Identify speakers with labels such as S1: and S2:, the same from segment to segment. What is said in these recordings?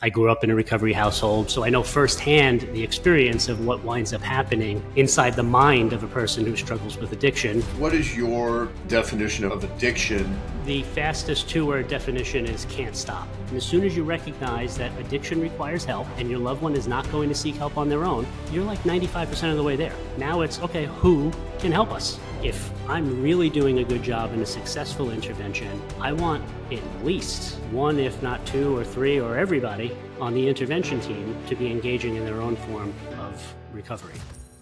S1: I grew up in a recovery household, so I know firsthand the experience of what winds up happening inside the mind of a person who struggles with addiction.
S2: What is your definition of addiction?
S1: The fastest two-word definition is can't stop. And as soon as you recognize that addiction requires help and your loved one is not going to seek help on their own, you're like 95% of the way there. Now it's, okay, who can help us? If I'm really doing a good job in a successful intervention, I want at least one, if not two or three, or everybody on the intervention team to be engaging in their own form of recovery.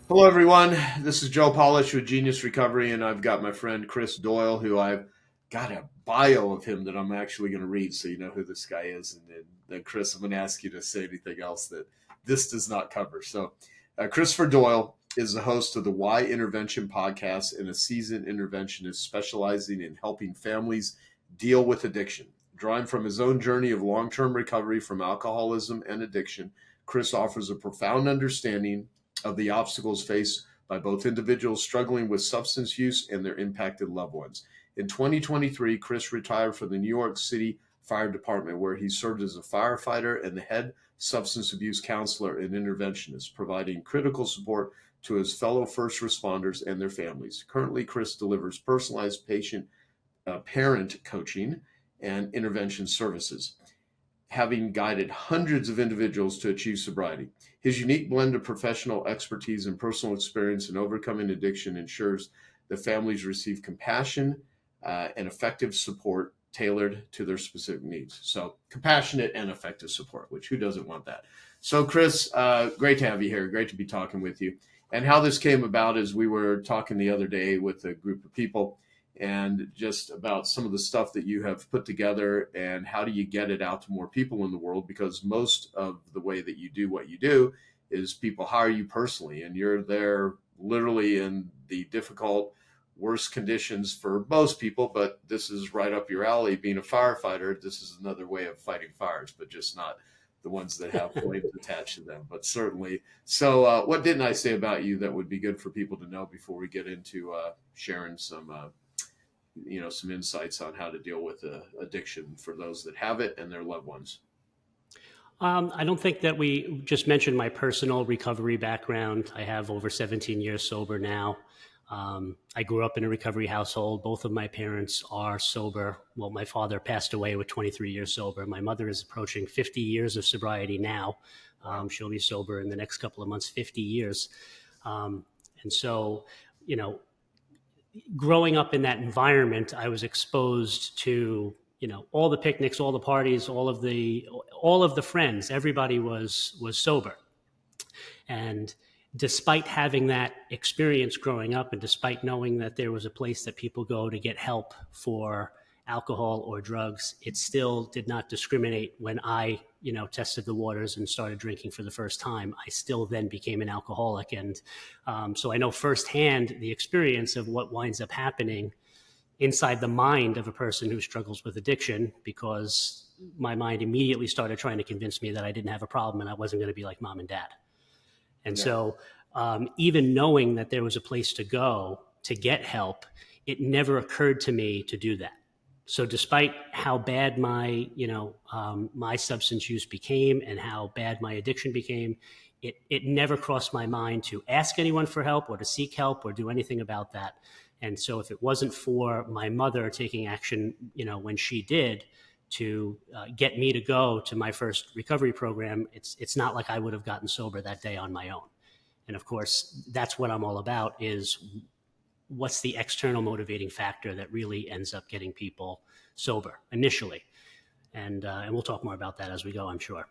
S2: Hello, everyone. This is Joe Polish with Genius Recovery, and I've got my friend Chris Doyle, who I've got a bio of him that I'm actually going to read so you know who this guy is. And then Chris, I'm going to ask you to say anything else that this does not cover. So Christopher Doyle is the host of the Why Intervention podcast and a seasoned interventionist specializing in helping families deal with addiction. Drawing from his own journey of long-term recovery from alcoholism and addiction, Chris offers a profound understanding of the obstacles faced by both individuals struggling with substance use and their impacted loved ones. In 2023, Chris retired from the New York City Fire Department, where he served as a firefighter and the head substance abuse counselor and interventionist, providing critical support to his fellow first responders and their families. Currently, Chris delivers personalized parent coaching and intervention services, having guided hundreds of individuals to achieve sobriety. His unique blend of professional expertise and personal experience in overcoming addiction ensures that families receive compassion and effective support tailored to their specific needs. So compassionate and effective support, which who doesn't want that? So Chris, great to have you here. Great to be talking with you. And how this came about is we were talking the other day with a group of people and just about some of the stuff that you have put together and how do you get it out to more people in the world, because most of the way that you do what you do is people hire you personally and you're there literally in the difficult, worst conditions for most people, but this is right up your alley. Being a firefighter, this is another way of fighting fires, but just not the ones that have flames attached to them, but certainly. So what didn't I say about you that would be good for people to know before we get into sharing some some insights on how to deal with addiction for those that have it and their loved ones?
S1: I don't think that we just mentioned my personal recovery background. I have over 17 years sober now. I grew up in a recovery household. Both of my parents are sober. Well, my father passed away with 23 years sober. My mother is approaching 50 years of sobriety now. She'll be sober in the next couple of months, 50 years. And so, growing up in that environment, I was exposed to, all the picnics, all the parties, all of the friends. Everybody was sober. And despite having that experience growing up, and despite knowing that there was a place that people go to get help for alcohol or drugs, it still did not discriminate. When I, tested the waters and started drinking for the first time, I still then became an alcoholic. And so I know firsthand the experience of what winds up happening inside the mind of a person who struggles with addiction, because my mind immediately started trying to convince me that I didn't have a problem and I wasn't going to be like mom and dad. And so even knowing that there was a place to go to get help, it never occurred to me to do that. So despite how bad my, my substance use became and how bad my addiction became, it never crossed my mind to ask anyone for help or to seek help or do anything about that. And so if it wasn't for my mother taking action, when she did, to get me to go to my first recovery program, it's not like I would have gotten sober that day on my own. And of course, that's what I'm all about, is what's the external motivating factor that really ends up getting people sober initially. And we'll talk more about that as we go, I'm sure.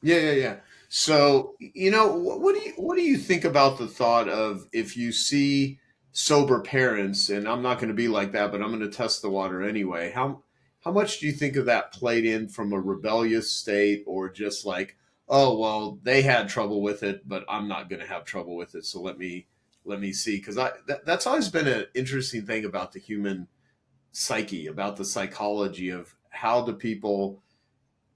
S2: Yeah. So, what do you think about the thought of, if you see sober parents, and I'm not going to be like that, but I'm going to test the water anyway. How much do you think of that played in from a rebellious state, or just like, oh, well, they had trouble with it, but I'm not going to have trouble with it. So let me see. Because that's always been an interesting thing about the human psyche, about the psychology of how do people,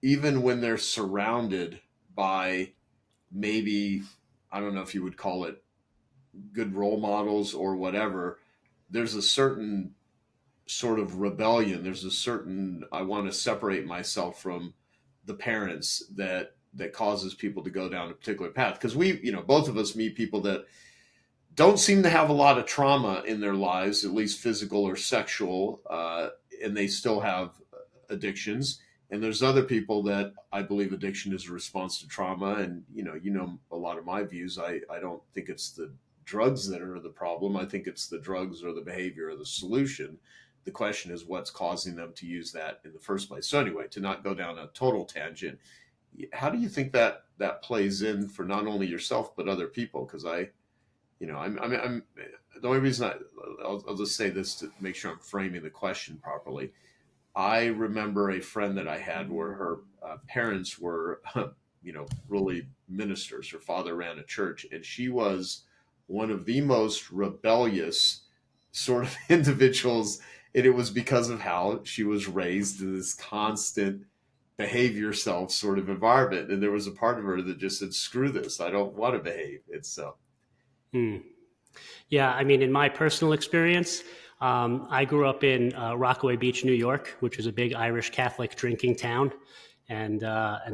S2: even when they're surrounded by maybe, I don't know if you would call it good role models or whatever, there's a certain sort of rebellion. There's a certain, I want to separate myself from the parents that causes people to go down a particular path? Because both of us meet people that don't seem to have a lot of trauma in their lives, at least physical or sexual, and they still have addictions. And there's other people that I believe addiction is a response to trauma. And a lot of my views. I don't think it's the drugs that are the problem. I think it's the drugs or the behavior or the solution. The question is what's causing them to use that in the first place. So anyway, to not go down a total tangent, how do you think that plays in for not only yourself but other people? Because I'm the only reason I'll just say this to make sure I'm framing the question properly. I remember a friend that I had where her parents were, really ministers. Her father ran a church, and she was one of the most rebellious sort of individuals. And it was because of how she was raised in this constant behave yourself sort of environment. And there was a part of her that just said, screw this. I don't want to behave. It's so.
S1: Yeah, I mean, in my personal experience, I grew up in Rockaway Beach, New York, which is a big Irish Catholic drinking town. And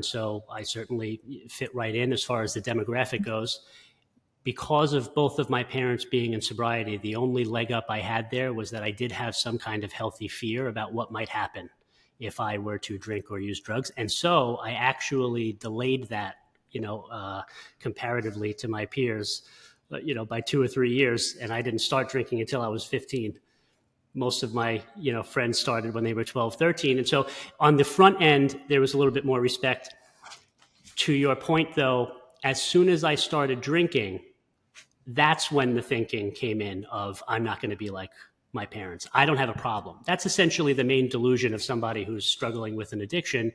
S1: so I certainly fit right in as far as the demographic goes. Because of both of my parents being in sobriety, the only leg up I had there was that I did have some kind of healthy fear about what might happen if I were to drink or use drugs. And so I actually delayed that, comparatively to my peers, by 2 or 3 years. And I didn't start drinking until I was 15. Most of my, friends started when they were 12, 13. And so on the front end, there was a little bit more respect. To your point, though, as soon as I started drinking, that's when the thinking came in of, I'm not going to be like my parents. I don't have a problem. That's essentially the main delusion of somebody who's struggling with an addiction.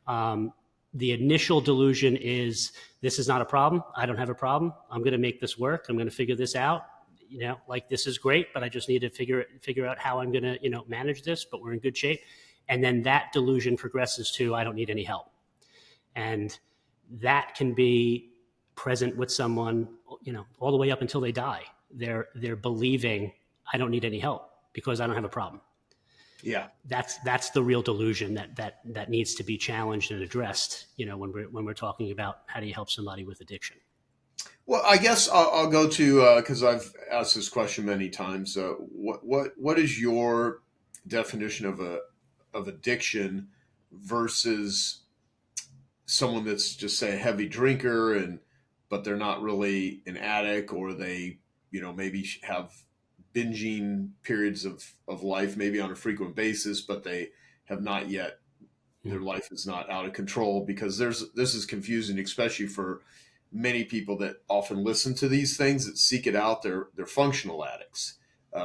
S1: The initial delusion is, this is not a problem. I don't have a problem. I'm going to make this work. I'm going to figure this out. This is great, but I just need to figure out how I'm going to, manage this, but we're in good shape. And then that delusion progresses to, I don't need any help. And that can be present with someone, all the way up until they die. They're believing, I don't need any help because I don't have a problem.
S2: Yeah,
S1: that's the real delusion that needs to be challenged and addressed. When we're talking about how do you help somebody with addiction.
S2: Well, I guess I'll go to because I've asked this question many times. What is your definition of addiction versus someone that's just say a heavy drinker but they're not really an addict, or they maybe have binging periods of life, maybe on a frequent basis, but they have not yet, their life is not out of control. Because this is confusing, especially for many people that often listen to these things, that seek it out. They're functional addicts,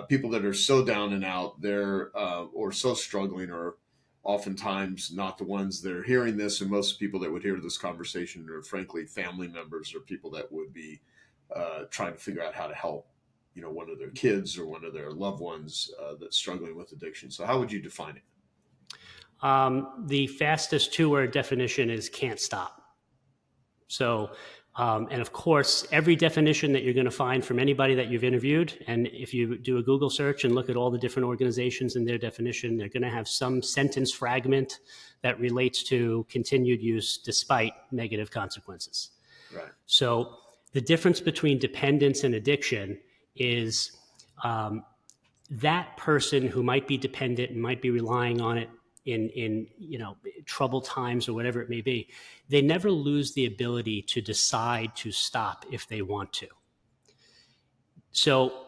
S2: people that are so down and out, they're or so struggling, or oftentimes not the ones that are hearing this. And most people that would hear this conversation are frankly family members or people that would be trying to figure out how to help one of their kids or one of their loved ones that's struggling with addiction. So how would you define it?
S1: The fastest 2-word definition is can't stop. So, and of course, every definition that you're going to find from anybody that you've interviewed, and if you do a Google search and look at all the different organizations and their definition, they're going to have some sentence fragment that relates to continued use despite negative consequences.
S2: Right.
S1: So the difference between dependence and addiction is that person who might be dependent and might be relying on it in troubled times or whatever it may be, they never lose the ability to decide to stop if they want to. So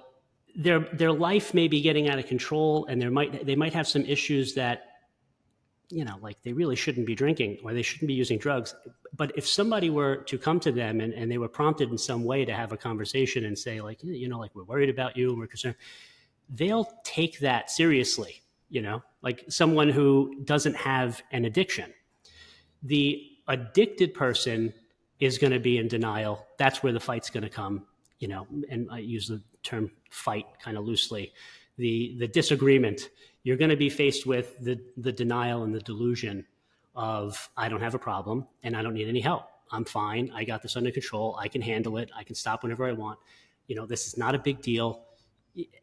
S1: their life may be getting out of control, and they might have some issues that like they really shouldn't be drinking or they shouldn't be using drugs. But if somebody were to come to them and they were prompted in some way to have a conversation and say, like, like, we're worried about you and we're concerned, they'll take that seriously, like someone who doesn't have an addiction. The addicted person is going to be in denial. That's where the fight's going to come, and I use the term fight kind of loosely. The disagreement, you're going to be faced with the denial and the delusion of, I don't have a problem and I don't need any help. I'm fine. I got this under control. I can handle it. I can stop whenever I want. This is not a big deal.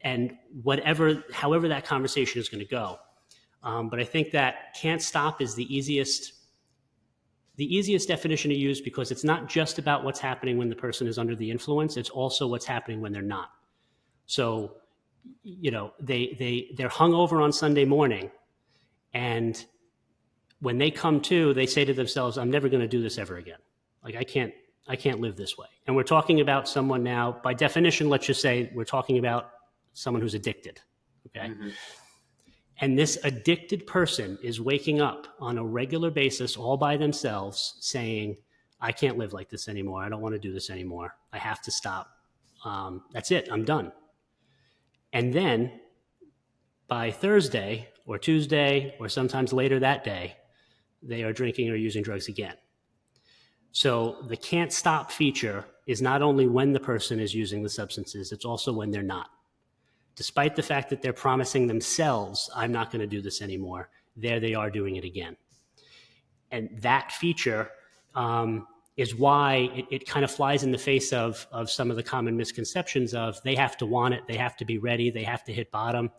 S1: And however that conversation is going to go. But I think that can't stop is the easiest the easiest definition to use because it's not just about what's happening when the person is under the influence, it's also what's happening when they're not. So, they're hungover on Sunday morning, and when they come to, they say to themselves, I'm never going to do this ever again. Like, I can't live this way. And we're talking about someone now, by definition, let's just say we're talking about someone who's addicted. Okay. Mm-hmm. And this addicted person is waking up on a regular basis all by themselves saying, I can't live like this anymore. I don't want to do this anymore. I have to stop. That's it. I'm done. And then by Thursday or Tuesday or sometimes later that day, they are drinking or using drugs again. So the can't stop feature is not only when the person is using the substances, it's also when they're not. Despite the fact that they're promising themselves, I'm not going to do this anymore, there they are doing it again. And that feature is why it kind of flies in the face of some of the common misconceptions of they have to want it, they have to be ready, they have to hit bottom.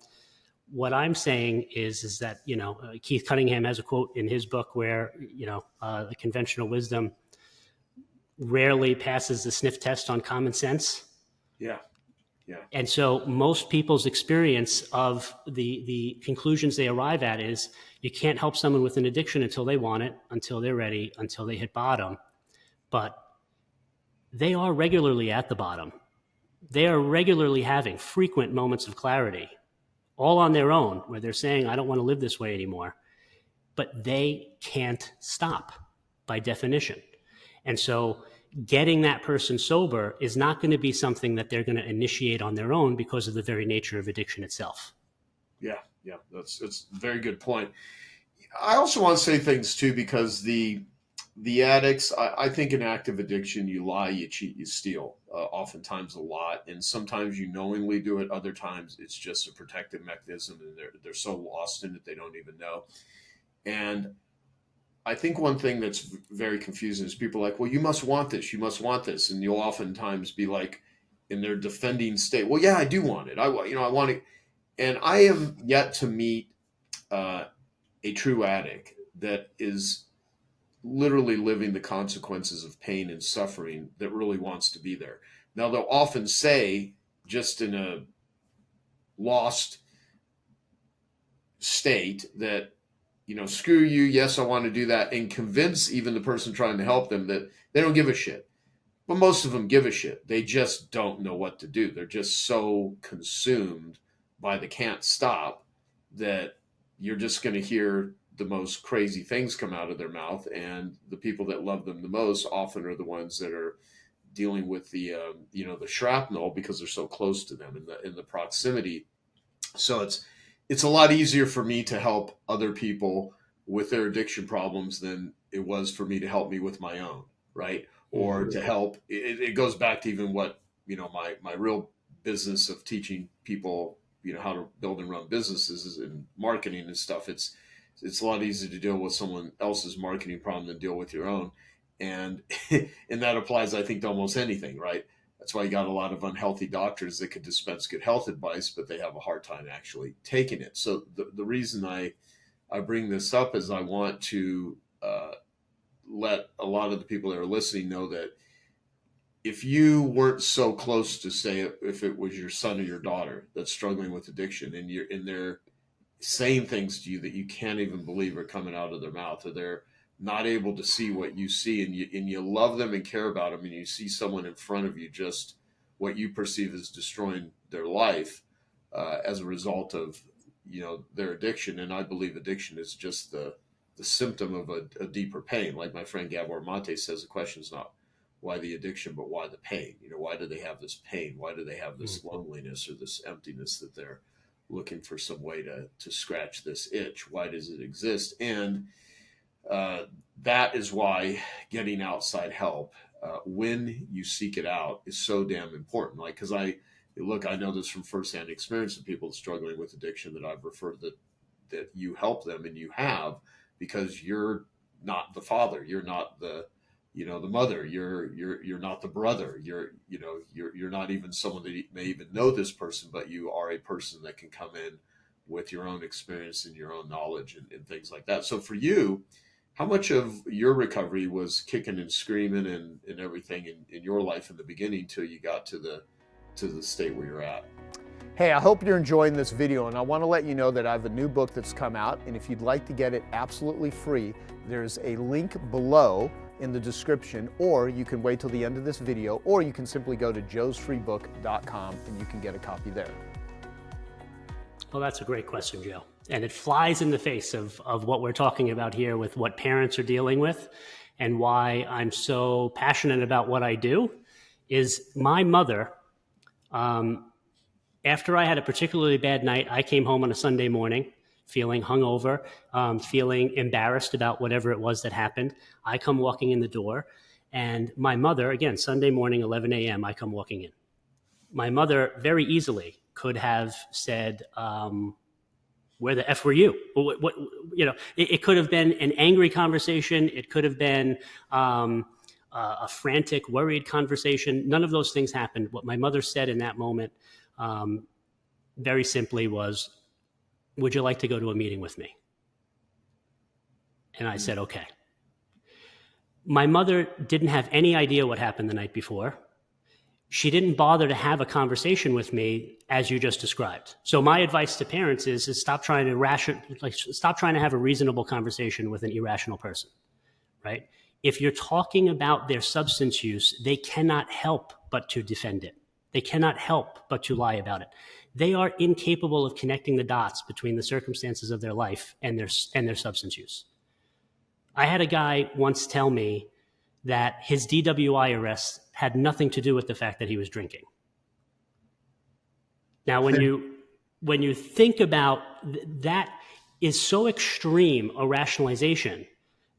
S1: What I'm saying is that, Keith Cunningham has a quote in his book where, the conventional wisdom rarely passes the sniff test on common sense.
S2: Yeah. Yeah.
S1: And so most people's experience of the conclusions they arrive at is you can't help someone with an addiction until they want it, until they're ready, until they hit bottom. But they are regularly at the bottom. They are regularly having frequent moments of clarity, all on their own, where they're saying, I don't want to live this way anymore. But they can't stop by definition. And so getting that person sober is not going to be something that they're going to initiate on their own because of the very nature of addiction itself.
S2: Yeah, that's a very good point. I also want to say things too, because the addicts, I think in active addiction, you lie, you cheat, you steal, oftentimes a lot. And sometimes you knowingly do it. Other times it's just a protective mechanism and they're so lost in it they don't even know. And I think one thing that's very confusing is people are like, well, you must want this. You must want this. And you'll oftentimes be like in their defending state. Well, yeah, I do want it. I want it. And I am yet to meet a true addict that is literally living the consequences of pain and suffering that really wants to be there. Now, they'll often say, just in a lost state, that, screw you, yes, I want to do that, and convince even the person trying to help them that they don't give a shit. But most of them give a shit. They just don't know what to do. They're just so consumed by the can't stop that you're just going to hear the most crazy things come out of their mouth. And the people that love them the most often are the ones that are dealing with the shrapnel because they're so close to them in the proximity. So it's a lot easier for me to help other people with their addiction problems than it was for me to help me with my own, right? Or to help, it goes back to even what, my real business of teaching people, how to build and run businesses and marketing and stuff. It's a lot easier to deal with someone else's marketing problem than deal with your own. And and that applies, I think, to almost anything, right? That's why you got a lot of unhealthy doctors that could dispense good health advice, but they have a hard time actually taking it. So the reason I bring this up is I want to let a lot of the people that are listening know that if you weren't so close to, say, if it was your son or your daughter that's struggling with addiction and they're saying things to you that you can't even believe are coming out of their mouth, or they're not able to see what you see, and you love them and care about them, and you see someone in front of you just what you perceive as destroying their life as a result of their addiction. And I believe addiction is just the symptom of a deeper pain. Like my friend Gabor Mate says, the question is not why the addiction, but why the pain. Why do they have this pain? Why do they have this loneliness or this emptiness that they're looking for some way to scratch this itch? Why does it exist? And that is why getting outside help, when you seek it out, is so damn important. Like, because I know this from firsthand experience of people struggling with addiction that I've referred that you help them, and you have, because you're not the father, you're not the the mother, you're not the brother, you're not even someone that may even know this person, but you are a person that can come in with your own experience and your own knowledge and things like that. So for you, How much of your recovery was kicking and screaming and everything in your life in the beginning till you got to the state where you're at?
S3: Hey, I hope you're enjoying this video, and I want to let you know that I have a new book that's come out, and if you'd like to get it absolutely free, there's a link below in the description, or you can wait till the end of this video, or you can simply go to joesfreebook.com and you can get a copy there.
S1: Well, that's a great question, Joe. And it flies in the face of what we're talking about here with what parents are dealing with, and why I'm so passionate about what I do. Is my mother, after I had a particularly bad night, I came home on a Sunday morning feeling hungover, feeling embarrassed about whatever it was that happened. I come walking in the door, and my mother, again, Sunday morning, 11 a.m., I come walking in. My mother very easily could have said, where the F were you? What it could have been an angry conversation. It could have been a frantic, worried conversation. None of those things happened. What my mother said in that moment, very simply, was, would you like to go to a meeting with me? And I said, okay. My mother didn't have any idea what happened the night before. She didn't bother to have a conversation with me as you just described. So my advice to parents is stop trying to stop trying to have a reasonable conversation with an irrational person, right? If you're talking about their substance use, they cannot help but to defend it. They cannot help but to lie about it. They are incapable of connecting the dots between the circumstances of their life and their substance use. I had a guy once tell me that his DWI arrest had nothing to do with the fact that he was drinking. Now, when you think about that, is so extreme a rationalization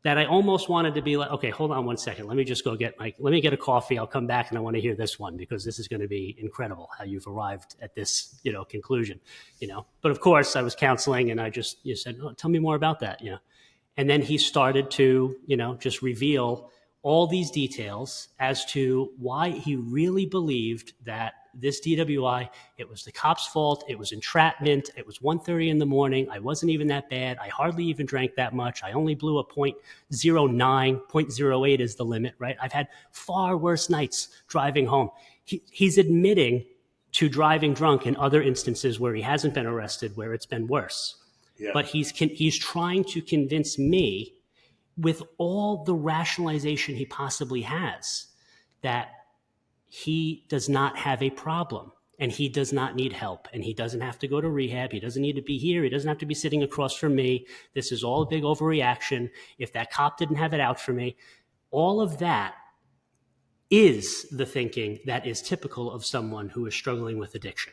S1: that I almost wanted to be like, okay, hold on one second. Let me just go let me get a coffee. I'll come back and I want to hear this one, because this is going to be incredible how you've arrived at this, conclusion, But of course I was counseling, and you said, oh, tell me more about that, And then he started to, just reveal all these details as to why he really believed that this DWI, it was the cop's fault, it was entrapment, it was 1:30 in the morning, I wasn't even that bad, I hardly even drank that much, I only blew a .09, 0.08 is the limit, right? I've had far worse nights driving home. He's admitting to driving drunk in other instances where he hasn't been arrested, where it's been worse. Yeah. But he's trying to convince me, with all the rationalization he possibly has, that he does not have a problem, and he does not need help, and he doesn't have to go to rehab. He doesn't need to be here. He doesn't have to be sitting across from me. This is all a big overreaction. If that cop didn't have it out for me, all of that is the thinking that is typical of someone who is struggling with addiction.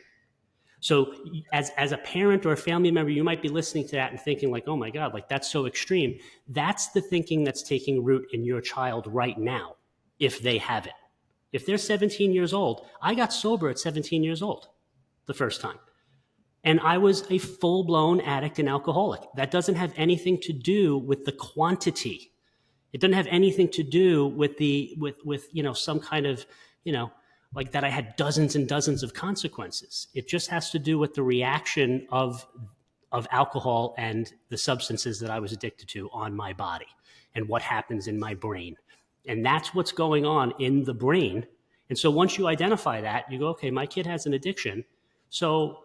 S1: So as a parent or a family member, you might be listening to that and thinking like, oh my God, like that's so extreme. That's the thinking that's taking root in your child right now, if they have it. If they're 17 years old, I got sober at 17 years old the first time. And I was a full-blown addict and alcoholic. That doesn't have anything to do with the quantity. It doesn't have anything to do with some kind of, like that I had dozens and dozens of consequences. It just has to do with the reaction of alcohol and the substances that I was addicted to on my body and what happens in my brain. And that's what's going on in the brain. And so once you identify that, you go, okay, my kid has an addiction. So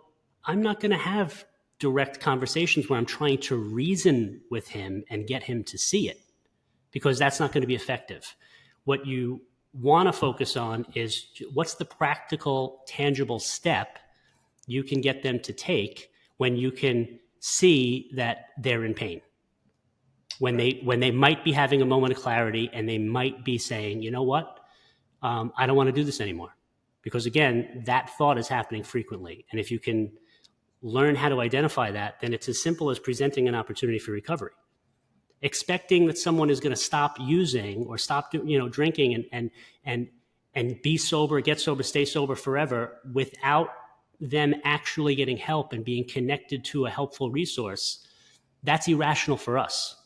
S1: I'm not going to have direct conversations where I'm trying to reason with him and get him to see it, because that's not going to be effective. What you want to focus on is what's the practical, tangible step you can get them to take when you can see that they're in pain, when they might be having a moment of clarity and they might be saying, you know what, I don't want to do this anymore. Because again, that thought is happening frequently. And if you can learn how to identify that, then it's as simple as presenting an opportunity for recovery. Expecting that someone is going to stop using or stop drinking and be sober, get sober, stay sober forever without them actually getting help and being connected to a helpful resource, that's irrational for us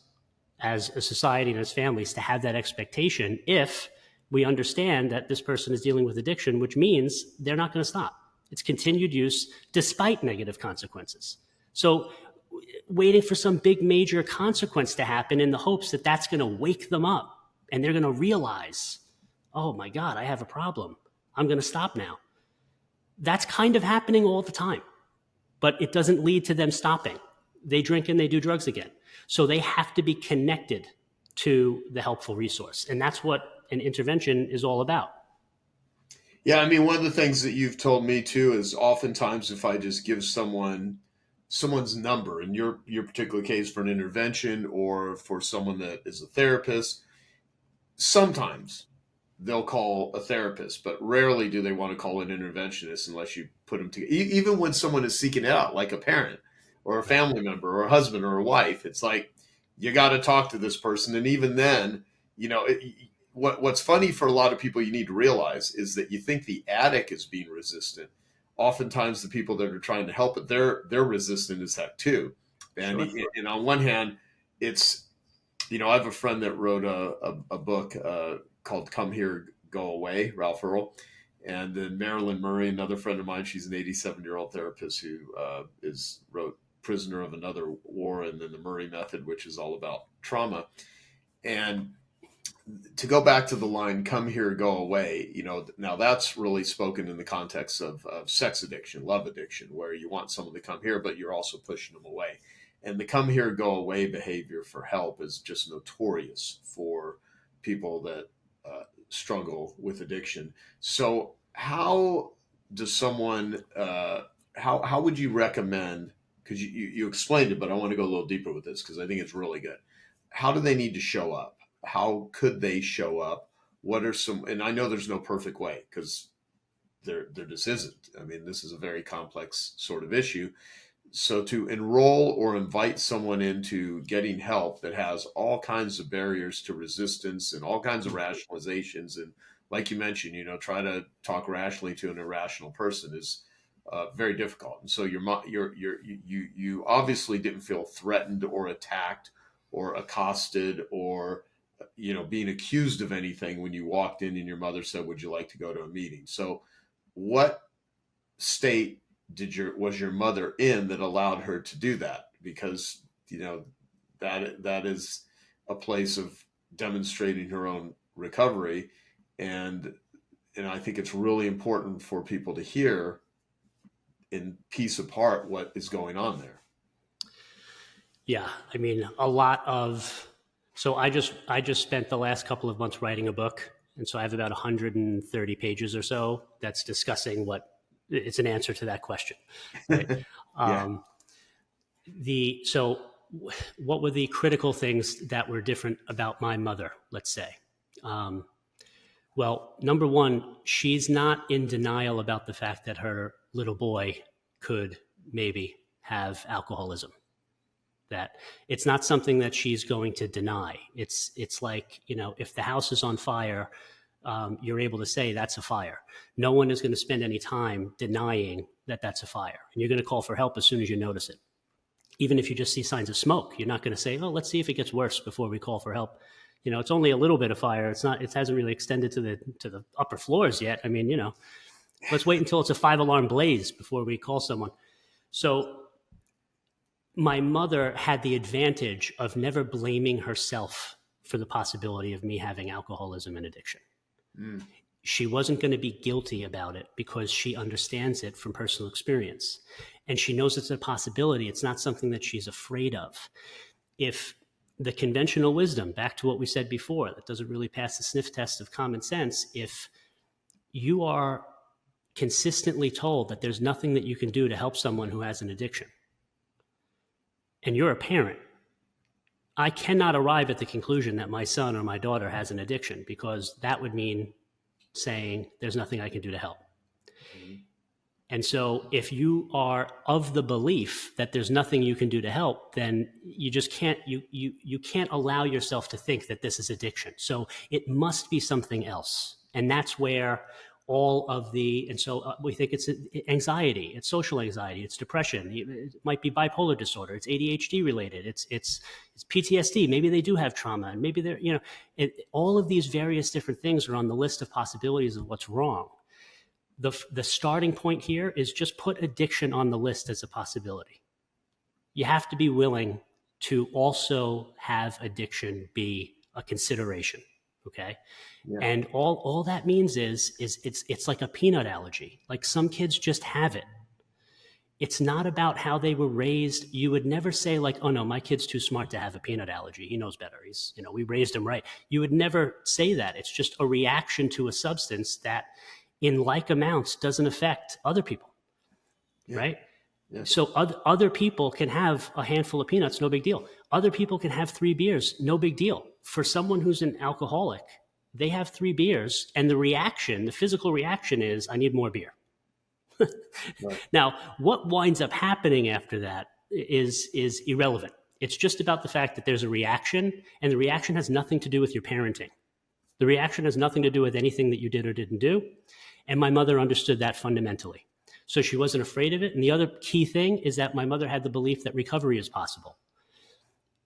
S1: as a society and as families to have that expectation if we understand that this person is dealing with addiction, which means they're not going to stop. It's continued use despite negative consequences. So waiting for some big major consequence to happen in the hopes that that's going to wake them up and they're going to realize, oh my God, I have a problem. I'm going to stop now. That's kind of happening all the time, but it doesn't lead to them stopping. They drink and they do drugs again. So they have to be connected to the helpful resource. And that's what an intervention is all about.
S2: Yeah, I mean, one of the things that you've told me too is oftentimes if I just give someone's number, in your particular case for an intervention or for someone that is a therapist, sometimes they'll call a therapist, but rarely do they want to call an interventionist unless you put them together. Even when someone is seeking it out, like a parent or a family member or a husband or a wife, it's like, you got to talk to this person. And even then, what's funny for a lot of people you need to realize is that you think the addict is being resistant. Oftentimes the people that are trying to help it, they're resistant as heck too. And,
S1: Sure.
S2: and on one hand, it's, I have a friend that wrote a book called Come Here, Go Away, Ralph Earl. And then Marilyn Murray, another friend of mine, she's an 87-year-old therapist who wrote Prisoner of Another War, and then the Murray Method, which is all about trauma. And to go back to the line, come here, go away, now that's really spoken in the context of sex addiction, love addiction, where you want someone to come here, but you're also pushing them away. And the come here, go away behavior for help is just notorious for people that struggle with addiction. So how does someone, how would you recommend, because you explained it, but I want to go a little deeper with this because I think it's really good. How do they need to show up? How could they show up? What are some, and I know there's no perfect way because there just isn't. I mean, this is a very complex sort of issue. So to enroll or invite someone into getting help that has all kinds of barriers to resistance and all kinds of rationalizations, and like you mentioned, try to talk rationally to an irrational person is very difficult. And so you obviously didn't feel threatened or attacked or accosted or being accused of anything when you walked in and your mother said, "Would you like to go to a meeting?" So what state was your mother in that allowed her to do that? Because that is a place of demonstrating her own recovery, and I think it's really important for people to hear in piece apart what is going on there.
S1: Yeah, I mean, so I just spent the last couple of months writing a book, and so I have about 130 pages or so that's discussing it's an answer to that question. Right?
S2: Yeah.
S1: So what were the critical things that were different about my mother, let's say? Well, number one, she's not in denial about the fact that her little boy could maybe have alcoholism. That it's not something that she's going to deny. It's like, if the house is on fire, you're able to say that's a fire. No one is going to spend any time denying that that's a fire. And you're going to call for help as soon as you notice it. Even if you just see signs of smoke, you're not going to say, oh, let's see if it gets worse before we call for help. It's only a little bit of fire. It hasn't really extended to the upper floors yet. I mean, let's wait until it's a 5-alarm blaze before we call someone. So my mother had the advantage of never blaming herself for the possibility of me having alcoholism and addiction. Mm. She wasn't going to be guilty about it because she understands it from personal experience. And she knows it's a possibility. It's not something that she's afraid of. If the conventional wisdom, back to what we said before, that doesn't really pass the sniff test of common sense, if you are consistently told that there's nothing that you can do to help someone who has an addiction, and you're a parent, I cannot arrive at the conclusion that my son or my daughter has an addiction, because that would mean saying there's nothing I can do to help. Mm-hmm. And so if you are of the belief that there's nothing you can do to help, then you just can't, you can't allow yourself to think that this is addiction. So it must be something else. And that's where we think it's anxiety, it's social anxiety, it's depression, it might be bipolar disorder, it's ADHD related, it's PTSD, maybe they do have trauma, and maybe they're, all of these various different things are on the list of possibilities of what's wrong. The starting point here is just put addiction on the list as a possibility. you have to be willing to also have addiction be a consideration. Okay.
S2: Yeah.
S1: And all that means is it's like a peanut allergy. Like some kids just have it. It's not about how they were raised. You would never say like, oh no, my kid's too smart to have a peanut allergy. He knows better. He's, we raised him right. You would never say that. It's just a reaction to a substance that in like amounts doesn't affect other people. Yeah. Right? Yeah. So other people can have a handful of peanuts, no big deal. Other people can have 3 beers, no big deal. For someone who's an alcoholic, they have 3 beers and the physical reaction is, I need more beer. Right. Now, what winds up happening after that is irrelevant. It's just about the fact that there's a reaction, and the reaction has nothing to do with your parenting. The reaction has nothing to do with anything that you did or didn't do. And my mother understood that fundamentally. So she wasn't afraid of it. And the other key thing is that my mother had the belief that recovery is possible.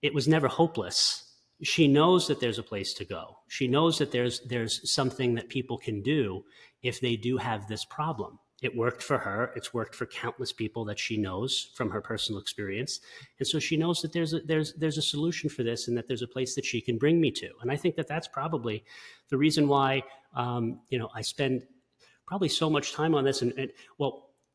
S1: It was never hopeless. She knows that there's a place to go. She knows that there's something that people can do if they do have this problem. It worked for her. It's worked for countless people that she knows from her personal experience. And so she knows that there's a solution for this and that there's a place that she can bring me to. And I think that that's probably the reason why, I spend probably so much time on this and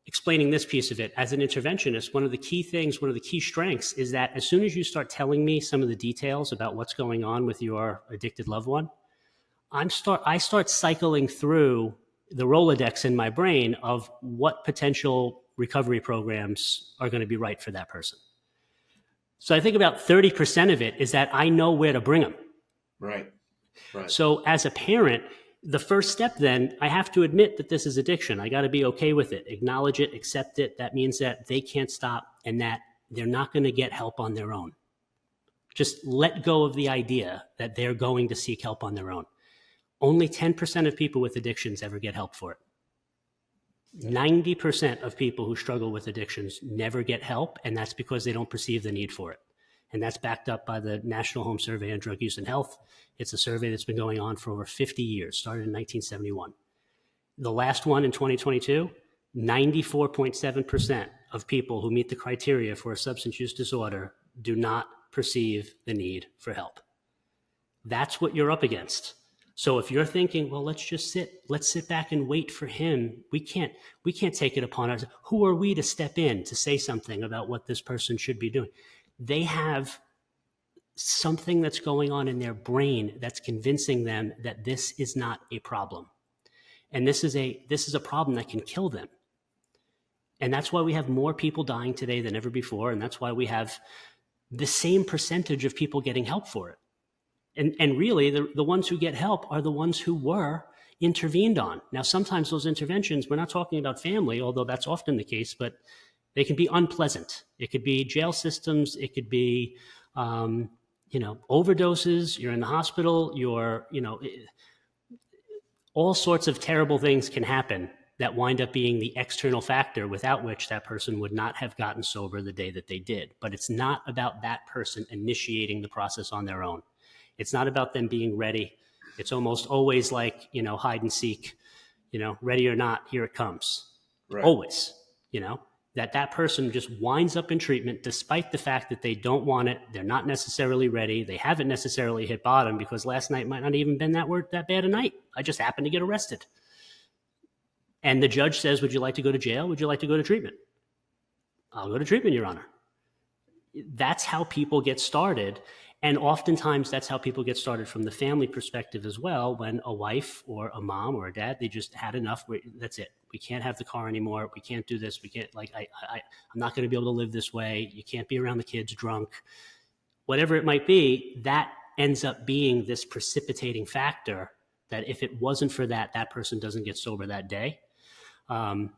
S1: explaining this piece of it. As an interventionist, one of the key strengths is that as soon as you start telling me some of the details about what's going on with your addicted loved one, I start cycling through the Rolodex in my brain of what potential recovery programs are going to be right for that person. So I think about 30% of it is that I know where to bring them.
S2: Right.
S1: So as a parent, the first step then, I have to admit that this is addiction. I got to be okay with it, acknowledge it, accept it. That means that they can't stop and that they're not going to get help on their own. Just let go of the idea that they're going to seek help on their own. Only 10% of people with addictions ever get help for it. 90% of people who struggle with addictions never get help, and that's because they don't perceive the need for it. And that's backed up by the National Home Survey on Drug Use and Health. It's a survey that's been going on for over 50 years, started in 1971. The last one in 2022, 94.7% of people who meet the criteria for a substance use disorder do not perceive the need for help. That's what you're up against. So if you're thinking, well, let's sit back and wait for him. We can't take it upon ourselves. Who are we to step in to say something about what this person should be doing? They have something that's going on in their brain that's convincing them that this is not a problem. And this is a problem that can kill them. And that's why we have more people dying today than ever before. And that's why we have the same percentage of people getting help for it. And really, the ones who get help are the ones who were intervened on. Now, sometimes those interventions, we're not talking about family, although that's often the case, but they can be unpleasant. It could be jail systems. It could be, overdoses. You're in the hospital. All sorts of terrible things can happen that wind up being the external factor without which that person would not have gotten sober the day that they did. But it's not about that person initiating the process on their own. It's not about them being ready. It's almost always like, hide and seek, ready or not, here it comes. Right. Always, that person just winds up in treatment despite the fact that they don't want it. They're not necessarily ready. They haven't necessarily hit bottom because last night might not even been that bad a night. I just happened to get arrested. And the judge says, would you like to go to jail? Would you like to go to treatment? I'll go to treatment, Your Honor. That's how people get started. And oftentimes that's how people get started from the family perspective as well. When a wife or a mom or a dad, they just had enough. That's it. We can't have the car anymore. We can't do this. We can't, I'm not going to be able to live this way. You can't be around the kids drunk. Whatever it might be, that ends up being this precipitating factor that if it wasn't for that person doesn't get sober that day. And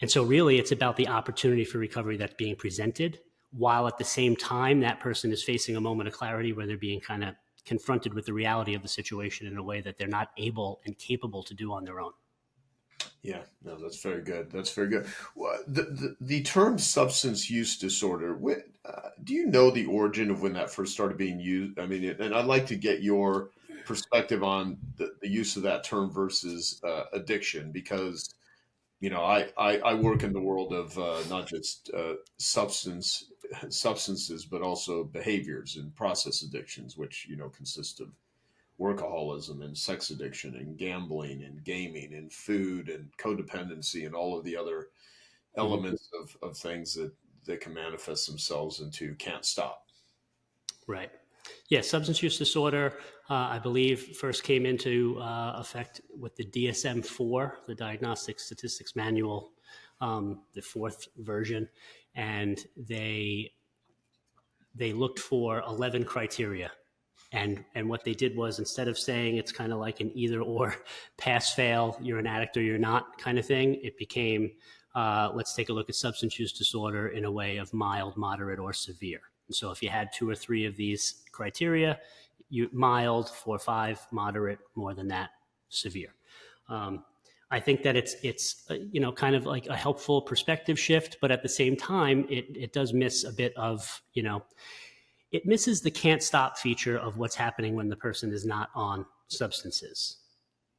S1: so really it's about the opportunity for recovery that's being presented, while at the same time that person is facing a moment of clarity where they're being kind of confronted with the reality of the situation in a way that they're not able and capable to do on their own.
S2: Yeah, no, that's very good. That's very good. Well, the term substance use disorder, do you know the origin of when that first started being used? I mean, and I'd like to get your perspective on the use of that term versus addiction, because I work in the world of not just substances, but also behaviors and process addictions, which, consist of workaholism and sex addiction and gambling and gaming and food and codependency and all of the other
S1: Mhm.
S2: elements of things that can manifest themselves into Can't Stop.
S1: Right. Yeah, substance use disorder, I believe, first came into effect with the DSM-4, the Diagnostic Statistics Manual, the fourth version, and they looked for 11 criteria. And what they did was, instead of saying it's kind of like an either or, pass fail, you're an addict or you're not kind of thing, it became let's take a look at substance use disorder in a way of mild, moderate, or severe. And so if you had 2 or 3 of these criteria, you mild, 4 or 5, moderate, more than that, severe. I think that it's kind of like a helpful perspective shift, but at the same time, it does miss a bit of, it misses the can't stop feature of what's happening when the person is not on substances.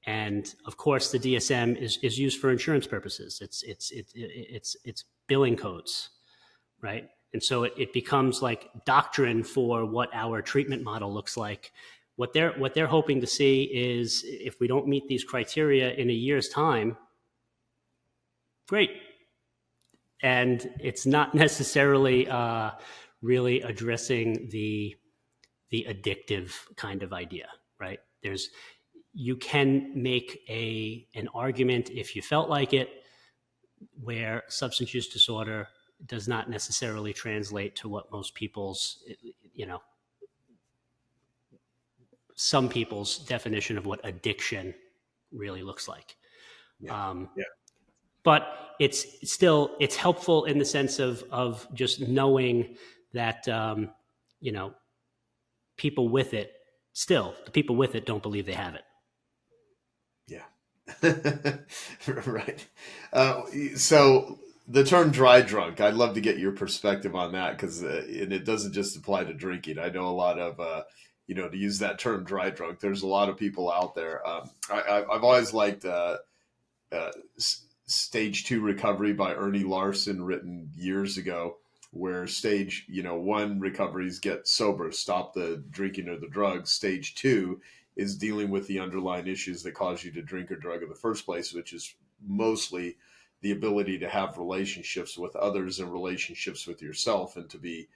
S1: And of course, the DSM is used for insurance purposes. It's billing codes, right? And so it becomes like doctrine for what our treatment model looks like. What they're hoping to see is, if we don't meet these criteria in a year's time, great. And it's not necessarily really addressing the addictive kind of idea, right? You can make an argument, if you felt like it, where substance use disorder does not necessarily translate to what most people's, some people's definition of what addiction really looks like.
S2: Yeah. Yeah.
S1: But it's helpful in the sense of just knowing that, people with it, the people with it don't believe they have it.
S2: Yeah. Right. So the term dry drunk, I'd love to get your perspective on that, because and it doesn't just apply to drinking. I know a lot of, to use that term dry drunk, there's a lot of people out there. I've always liked Stage 2 Recovery by Ernie Larson, written years ago, where stage, 1 recovery is get sober, stop the drinking or the drugs. Stage 2 is dealing with the underlying issues that cause you to drink or drug in the first place, which is mostly the ability to have relationships with others and relationships with yourself, and to be,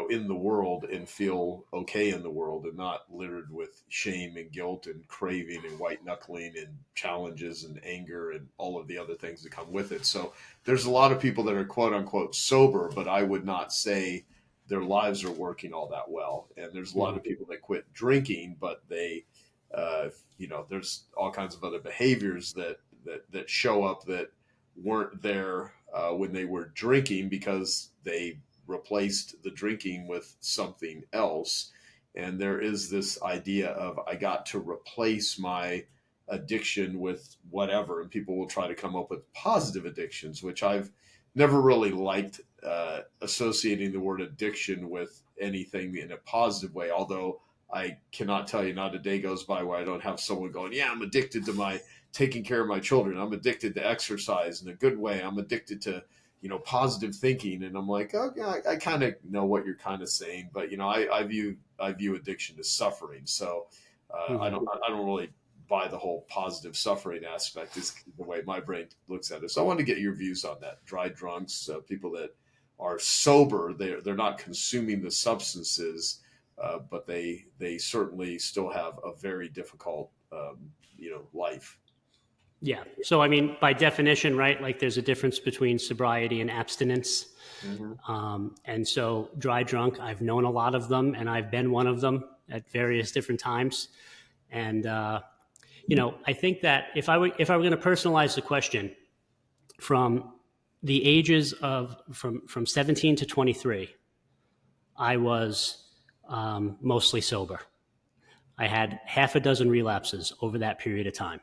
S2: in the world and feel okay in the world, and not littered with shame and guilt and craving and white knuckling and challenges and anger and all of the other things that come with it. So there's a lot of people that are quote unquote sober, but I would not say their lives are working all that well. And there's a lot of people that quit drinking, but they, there's all kinds of other behaviors that show up that weren't there when they were drinking, because they replaced the drinking with something else. And there is this idea of, I got to replace my addiction with whatever, and people will try to come up with positive addictions, which I've never really liked associating the word addiction with anything in a positive way. Although I cannot tell you, not a day goes by where I don't have someone going, yeah, I'm addicted to taking care of my children. I'm addicted to exercise in a good way. I'm addicted to, positive thinking. And I'm like, oh yeah, I kind of know what you're kind of saying, but I view addiction as suffering. So I don't really buy the whole positive suffering aspect, is the way my brain looks at it. So I want to get your views on that. Dry drunks, people that are sober, they're not consuming the substances, but they certainly still have a very difficult, life.
S1: Yeah. So, I mean, by definition, right, like there's a difference between sobriety and abstinence. And so dry drunk, I've known a lot of them, and I've been one of them at various different times. And, I think that if I were going to personalize the question, from the ages of from 17 to 23, I was mostly sober. I had half a dozen relapses over that period of time.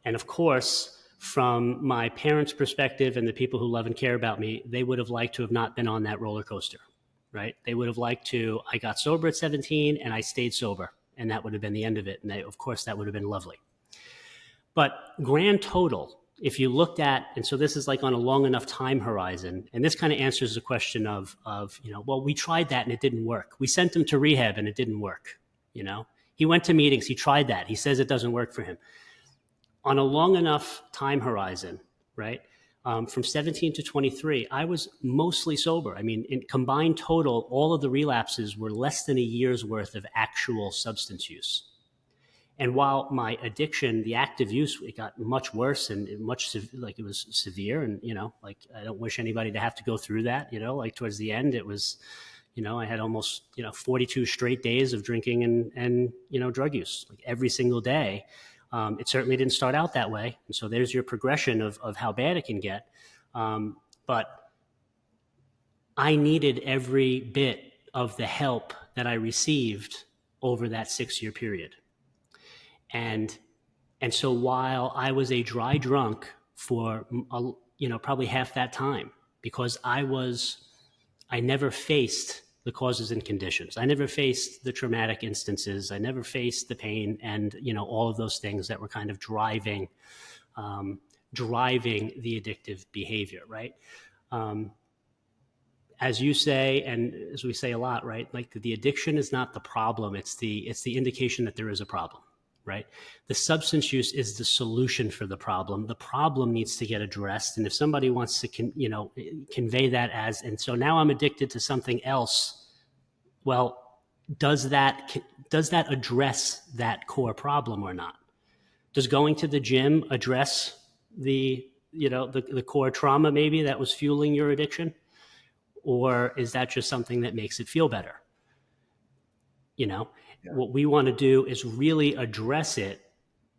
S1: And of course, from my parents' perspective and the people who love and care about me, they would have liked to have not been on that roller coaster, right? They would have liked to, I got sober at 17 and I stayed sober, and that would have been the end of it. And of course, that would have been lovely. But grand total, if you looked at, and so this is like on a long enough time horizon, and this kind of answers the question of, well, we tried that and it didn't work. We sent him to rehab and it didn't work. He went to meetings, he tried that. He says it doesn't work for him. On a long enough time horizon, right? From 17 to 23, I was mostly sober. I mean, in combined total, all of the relapses were less than a year's worth of actual substance use. And while my addiction, the active use, it got much worse and it was severe. And, like, I don't wish anybody to have to go through that, like towards the end, it was, I had almost, 42 straight days of drinking and drug use, like every single day. It certainly didn't start out that way. And so there's your progression of how bad it can get. But I needed every bit of the help that I received over that 6-year period. And so while I was a dry drunk for, probably half that time, because I never faced the causes and conditions. I never faced the traumatic instances. I never faced the pain and, all of those things that were kind of driving the addictive behavior, right? As you say, and as we say a lot, right? Like, the addiction is not the problem. It's the indication that there is a problem, right? The substance use is the solution for the problem. The problem needs to get addressed. And if somebody wants to, convey that as, and so now I'm addicted to something else, well, does that address that core problem or not? Does going to the gym address the core trauma maybe that was fueling your addiction? Or is that just something that makes it feel better? Yeah. What we want to do is really address it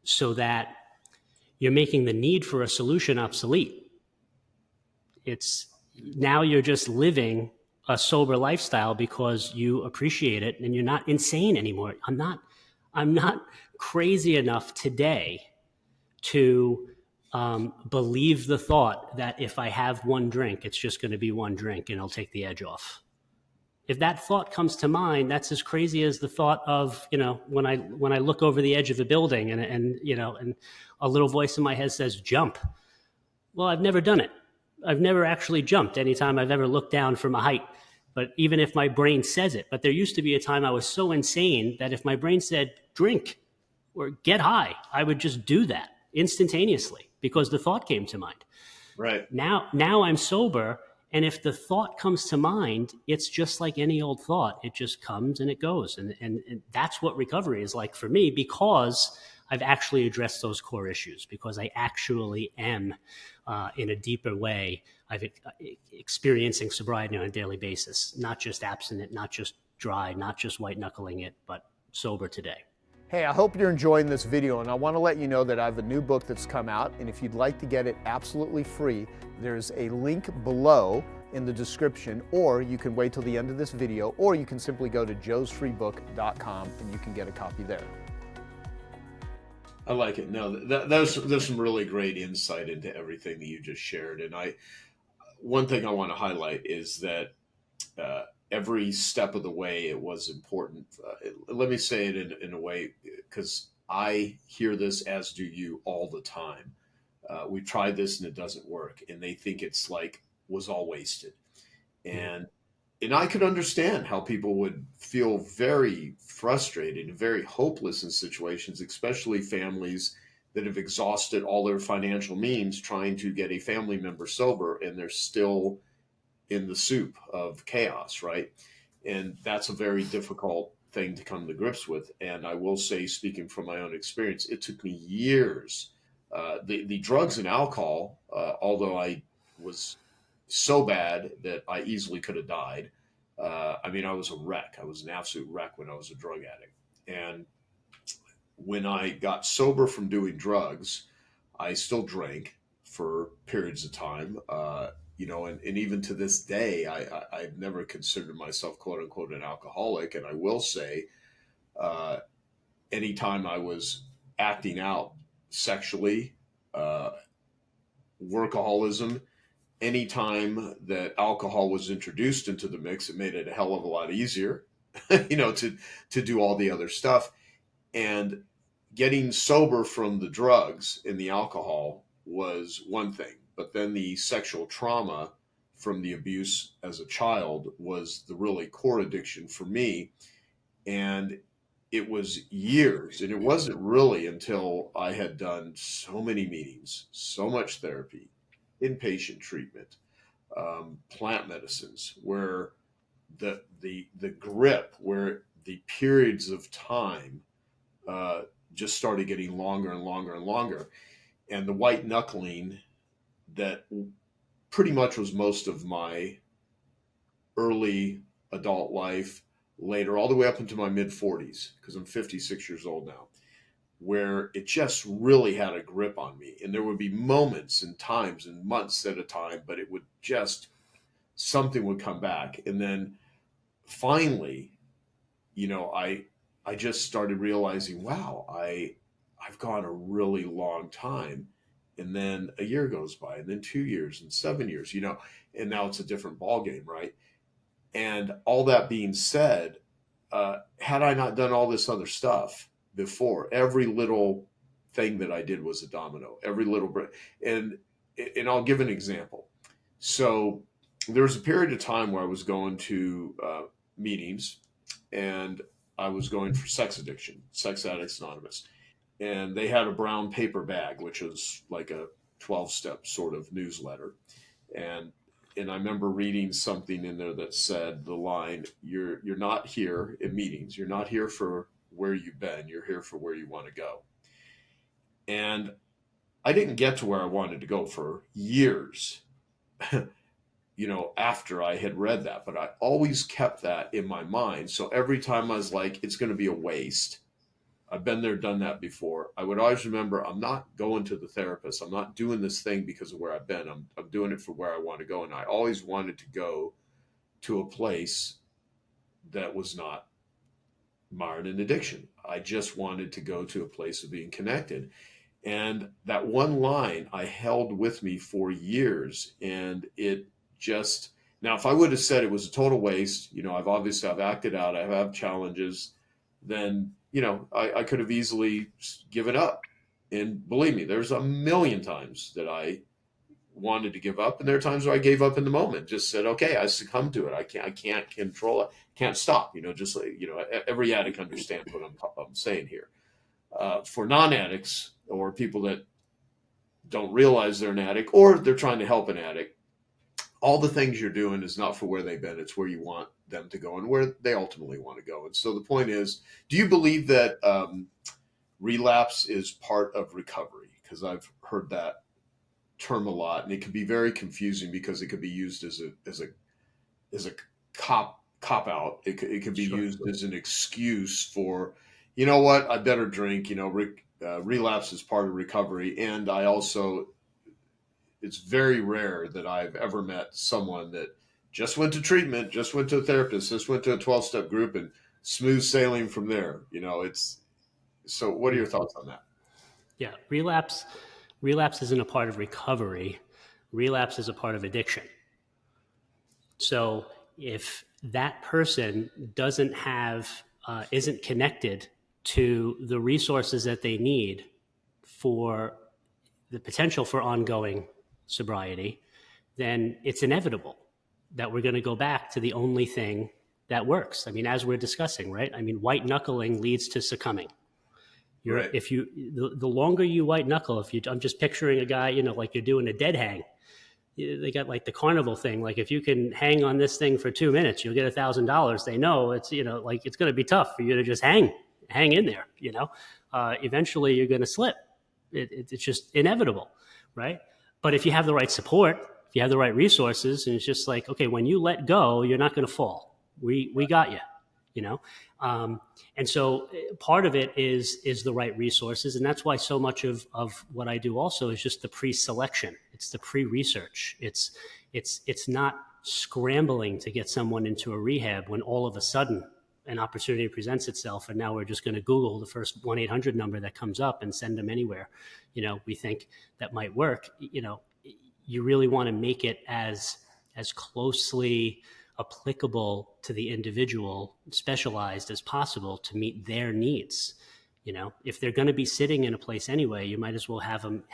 S1: so that you're making the need for a solution obsolete. It's now you're just living a sober lifestyle because you appreciate it and you're not insane anymore. I'm not crazy enough today to believe the thought that if I have one drink, it's just going to be one drink and it'll take the edge off. If that thought comes to mind, that's as crazy as the thought of, when I look over the edge of a building and a little voice in my head says, jump. Well, I've never done it. I've never actually jumped anytime I've ever looked down from a height. But even if my brain says it, but there used to be a time I was so insane that if my brain said drink or get high, I would just do that instantaneously because the thought came to mind.
S2: Right.
S1: Now I'm sober. And if the thought comes to mind, it's just like any old thought. It just comes and it goes. And that's what recovery is like for me, because I've actually addressed those core issues, because I actually am, in a deeper way, I've experiencing sobriety on a daily basis, not just abstinent, not just dry, not just white knuckling it, but sober today.
S3: Hey, I hope you're enjoying this video, and I want to let you know that I have a new book that's come out, and if you'd like to get it absolutely free, there's a link below in the description, or you can wait till the end of this video, or you can simply go to joesfreebook.com and you can get a copy there.
S2: I like it. No, there's some really great insight into everything that you just shared. And one thing I want to highlight is that every step of the way it was important. Let me say it in a way, because I hear this, as do you, all the time. We tried this and it doesn't work, and they think it's like was all wasted. And I could understand how people would feel very frustrated and very hopeless in situations, especially families that have exhausted all their financial means trying to get a family member sober, and they're still in the soup of chaos, right? And that's a very difficult thing to come to grips with. And I will say, speaking from my own experience, it took me years. The drugs and alcohol, although I was so bad that I easily could have died. I was a wreck. I was an absolute wreck when I was a drug addict. And when I got sober from doing drugs, I still drank for periods of time. And even to this day, I've never considered myself, quote unquote, an alcoholic. And I will say, anytime I was acting out sexually, workaholism, anytime that alcohol was introduced into the mix, it made it a hell of a lot easier, to do all the other stuff. And getting sober from the drugs and the alcohol was one thing, but then the sexual trauma from the abuse as a child was the really core addiction for me. And it was years, and it wasn't really until I had done so many meetings, so much therapy, inpatient treatment, plant medicines, where the grip, where the periods of time just started getting longer and longer and longer, and the white knuckling that pretty much was most of my early adult life, later, all the way up into my mid 40s, because I'm 56 years old now, where it just really had a grip on me. And there would be moments and times and months at a time, but it would just, something would come back. And then finally, I just started realizing, wow, I've gone a really long time. And then a year goes by, and then 2 years and 7 years, and now it's a different ballgame, right? And all that being said, had I not done all this other stuff before, every little thing that I did was a domino, every little break. And I'll give an example. So there was a period of time where I was going to meetings, and I was going for sex addiction, Sex Addicts Anonymous. And they had a brown paper bag, which was like a 12-step sort of newsletter. And I remember reading something in there that said the line, you're not here in meetings. You're not here for where you've been. You're here for where you want to go. And I didn't get to where I wanted to go for years, after I had read that, but I always kept that in my mind. So every time I was like, it's going to be a waste. I've been there, done that before. I would always remember, I'm not going to the therapist. I'm not doing this thing because of where I've been. I'm doing it for where I want to go. And I always wanted to go to a place that was not mired in addiction. I just wanted to go to a place of being connected. And that one line I held with me for years. And it just, now, if I would have said it was a total waste, I've acted out, I have challenges, then I could have easily given up. And believe me, there's a million times that I wanted to give up. And there are times where I gave up in the moment, just said, okay, I succumbed to it. I can't control it. Can't stop, just like, every addict understands what I'm saying here. For non-addicts or people that don't realize they're an addict, or they're trying to help an addict, all the things you're doing is not for where they've been. It's where you want them to go and where they ultimately want to go. And so the point is, do you believe that relapse is part of recovery? Because I've heard that term a lot, and it can be very confusing because it could be used as a cop out. It could be used as an excuse for, what, I better drink. Relapse is part of recovery. And I also, it's very rare that I've ever met someone that just went to treatment, just went to a therapist, just went to a 12-step group and smooth sailing from there. So what are your thoughts on that?
S1: Yeah. Relapse isn't a part of recovery. Relapse is a part of addiction. So if that person isn't connected to the resources that they need for the potential for ongoing sobriety, then it's inevitable that we're going to go back to the only thing that works. I mean, as we're discussing, right? I mean, white knuckling leads to succumbing.
S2: Right.
S1: If the longer you white knuckle, I'm just picturing a guy, like you're doing a dead hang. They got like the carnival thing. Like if you can hang on this thing for 2 minutes, you'll get $1,000. They know it's, like it's going to be tough for you to just hang in there, eventually you're going to slip. It's just inevitable. Right. But if you have the right support, if you have the right resources, and it's just like, okay, when you let go, you're not going to fall. We got you. And so part of it is the right resources. And that's why so much of what I do also is just the pre-selection. It's the pre-research. It's not scrambling to get someone into a rehab when all of a sudden an opportunity presents itself. And now we're just going to Google the first 1-800 number that comes up and send them anywhere. We think that might work. You really want to make it as closely applicable to the individual, specialized as possible to meet their needs. You know, if they're going to be sitting in a place anyway, you might as well have them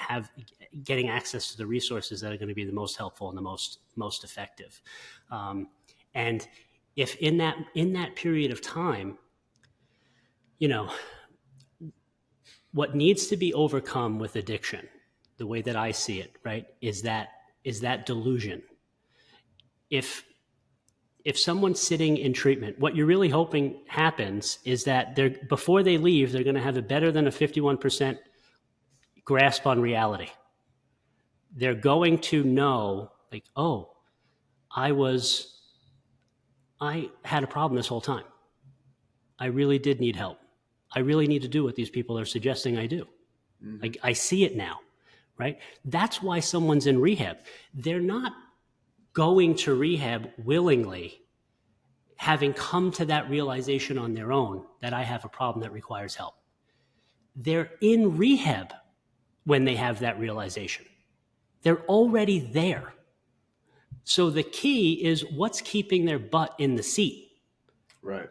S1: getting access to the resources that are going to be the most helpful and the most effective. And if in that period of time, you know, what needs to be overcome with addiction, the way that I see it, right, is that delusion. If someone's sitting in treatment, what you're really hoping happens is that before they leave, they're going to have a better than a 51% grasp on reality. They're going to know, like, oh, I had a problem this whole time. I really did need help. I really need to do what these people are suggesting I do. Like, I see it now, right? That's why someone's in rehab. They're not going to rehab willingly, having come to that realization on their own that I have a problem that requires help. They're in rehab when they have that realization. They're already there. So the key is what's keeping their butt in the seat.
S2: Right.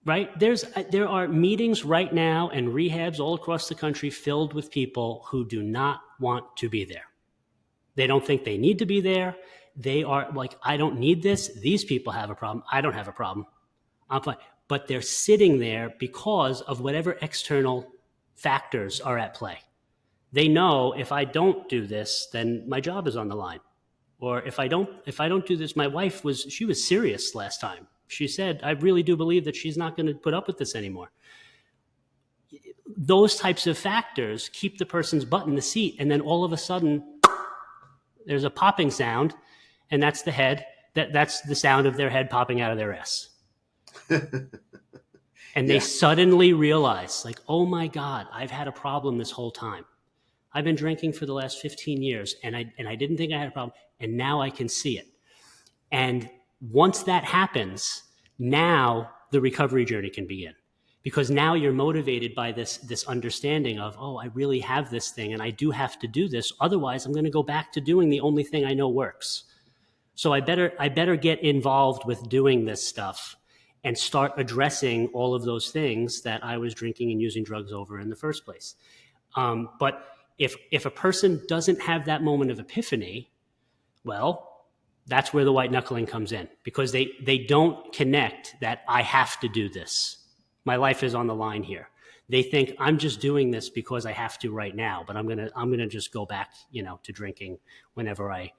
S1: Right? There are meetings right now and rehabs all across the country filled with people who do not want to be there. They don't think they need to be there. They are like, I don't need this. These people have a problem. I don't have a problem. I'm fine. But they're sitting there because of whatever external factors are at play. They know if I don't do this, then my job is on the line. Or if I don't do this, my wife was serious last time. She said, I really do believe that she's not going to put up with this anymore. Those types of factors keep the person's butt in the seat. And then all of a sudden, there's a popping sound, and that's the head. That's the sound of their head popping out of their ass. And they suddenly realize, like, oh my God, I've had a problem this whole time. I've been drinking for the last 15 years, and I didn't think I had a problem, and now I can see it. And once that happens, now the recovery journey can begin. Because now you're motivated by this understanding of, oh, I really have this thing, and I do have to do this. Otherwise, I'm going to go back to doing the only thing I know works. So I better get involved with doing this stuff and start addressing all of those things that I was drinking and using drugs over in the first place. But if a person doesn't have that moment of epiphany, well, that's where the white knuckling comes in, because they don't connect that I have to do this. My life is on the line here. They think I'm just doing this because I have to right now, but I'm gonna just go back, to drinking whenever I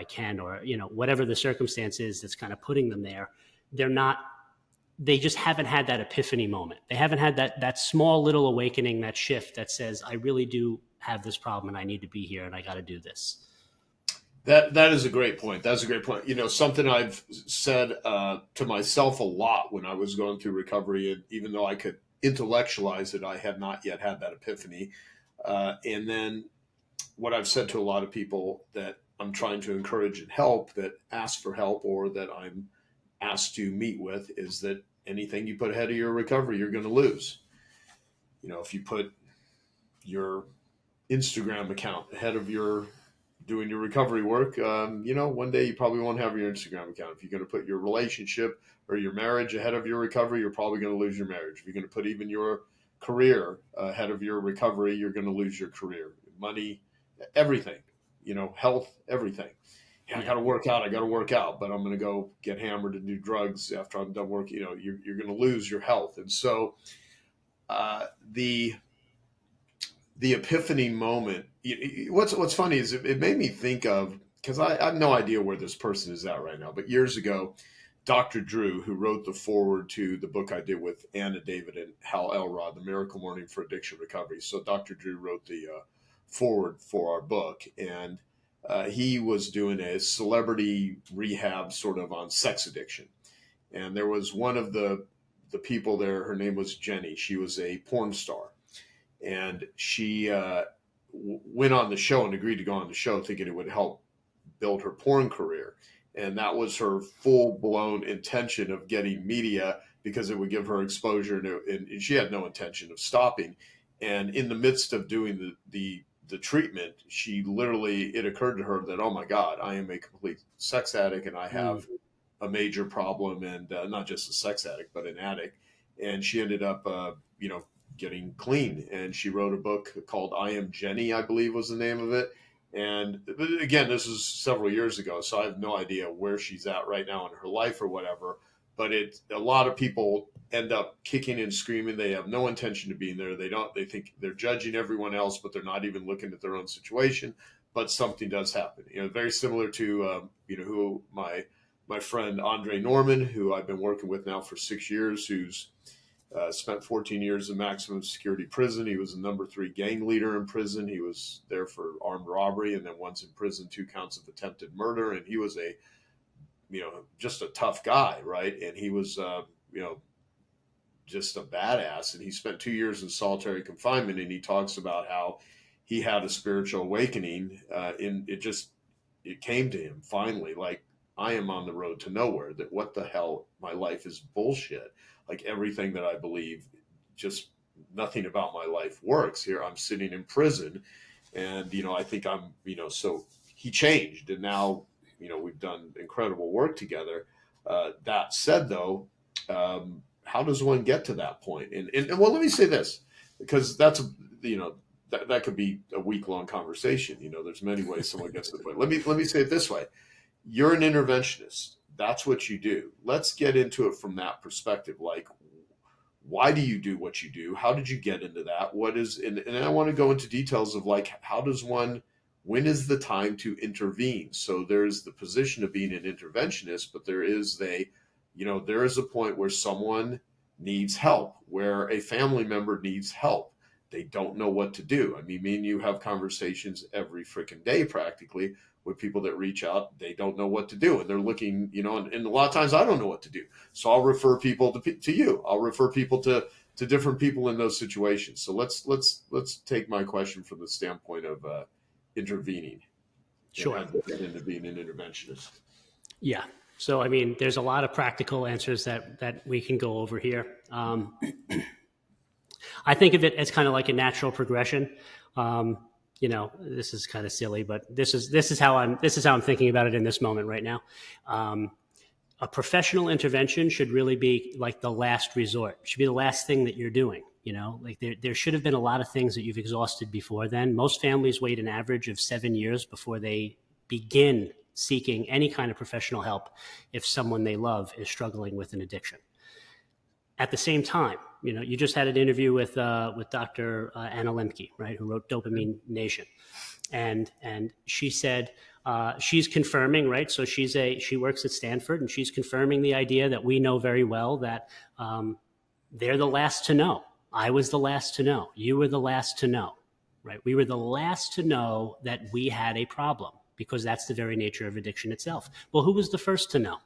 S1: can, or whatever the circumstance is that's kind of putting them there. They just haven't had that epiphany moment. They haven't had that small little awakening, that shift that says, I really do have this problem and I need to be here and I got to do this.
S2: That is a great point. That's a great point. Something I've said to myself a lot when I was going through recovery, and even though I could intellectualize it, I had not yet had that epiphany. And then what I've said to a lot of people that I'm trying to encourage and help, that ask for help or that I'm asked to meet with, is that anything you put ahead of your recovery, you're going to lose. If you put your Instagram account ahead of doing your recovery work, one day you probably won't have your Instagram account. If you're going to put your relationship or your marriage ahead of your recovery, you're probably going to lose your marriage. If you're going to put even your career ahead of your recovery, you're going to lose your career, money, everything, health, everything. Yeah, I got to work out, but I'm going to go get hammered and do drugs after I'm done working. You're going to lose your health. And so the epiphany moment, what's funny is it made me think of, because I have no idea where this person is at right now, but years ago, Dr. Drew, who wrote the foreword to the book I did with Anna David and Hal Elrod, The Miracle Morning for Addiction Recovery. So Dr. Drew wrote the foreword for our book, and he was doing a celebrity rehab sort of on sex addiction. And there was one of the people there, her name was Jenny. She was a porn star. And she went on the show and agreed to go on the show thinking it would help build her porn career. And that was her full-blown intention of getting media, because it would give her exposure, and she had no intention of stopping. And in the midst of doing the treatment, it occurred to her that, oh my God, I am a complete sex addict and I have a major problem, and not just a sex addict, but an addict. And she ended up, getting clean. And she wrote a book called I Am Jenny, I believe was the name of it. And again, this was several years ago, so I have no idea where she's at right now in her life or whatever. But a lot of people end up kicking and screaming. They have no intention of being there. They think they're judging everyone else, but they're not even looking at their own situation. But something does happen. Very similar to who my friend Andre Norman, who I've been working with now for 6 years, who's spent 14 years in maximum security prison. He was the number 3 gang leader in prison. He was there for armed robbery, and then once in prison, 2 counts of attempted murder. And he was just a tough guy, right? And he was, just a badass. And he spent 2 years in solitary confinement. And he talks about how he had a spiritual awakening. It came to him finally, like, I am on the road to nowhere, that what the hell, my life is bullshit. Like everything that I believe, just nothing about my life works here. I'm sitting in prison and, I think I'm, so he changed. And now, we've done incredible work together. That said, though, how does one get to that point? And well, let me say this, because that's, that could be a week-long conversation. There's many ways someone gets to the point. Let me say it this way. You're an interventionist. That's what you do. Let's get into it from that perspective. Like, why do you do what you do? How did you get into that? And I want to go into details of like, when is the time to intervene? So there's the position of being an interventionist, but there is a point where someone needs help, where a family member needs help. They don't know what to do. I mean, me and you have conversations every freaking day practically with people that reach out. They don't know what to do, and they're looking, and a lot of times I don't know what to do. So I'll refer people to you. I'll refer people to different people in those situations. So let's take my question from the standpoint of intervening.
S1: Sure.
S2: And into being an interventionist.
S1: Yeah. So, I mean, there's a lot of practical answers that we can go over here. I think of it as kind of like a natural progression. This is kind of silly, but this is how I'm thinking about it in this moment right now. A professional intervention should really be like the last resort. It should be the last thing that you're doing. Like there should have been a lot of things that you've exhausted before then. Most families wait an average of 7 years before they begin seeking any kind of professional help if someone they love is struggling with an addiction. At the same time, you just had an interview with Dr. Anna Lemke, right, who wrote Dopamine Nation, and she said she's confirming, right? So she works at Stanford, and she's confirming the idea that we know very well that they're the last to know. I was the last to know. You were the last to know, right? We were the last to know that we had a problem because that's the very nature of addiction itself. Well, who was the first to know?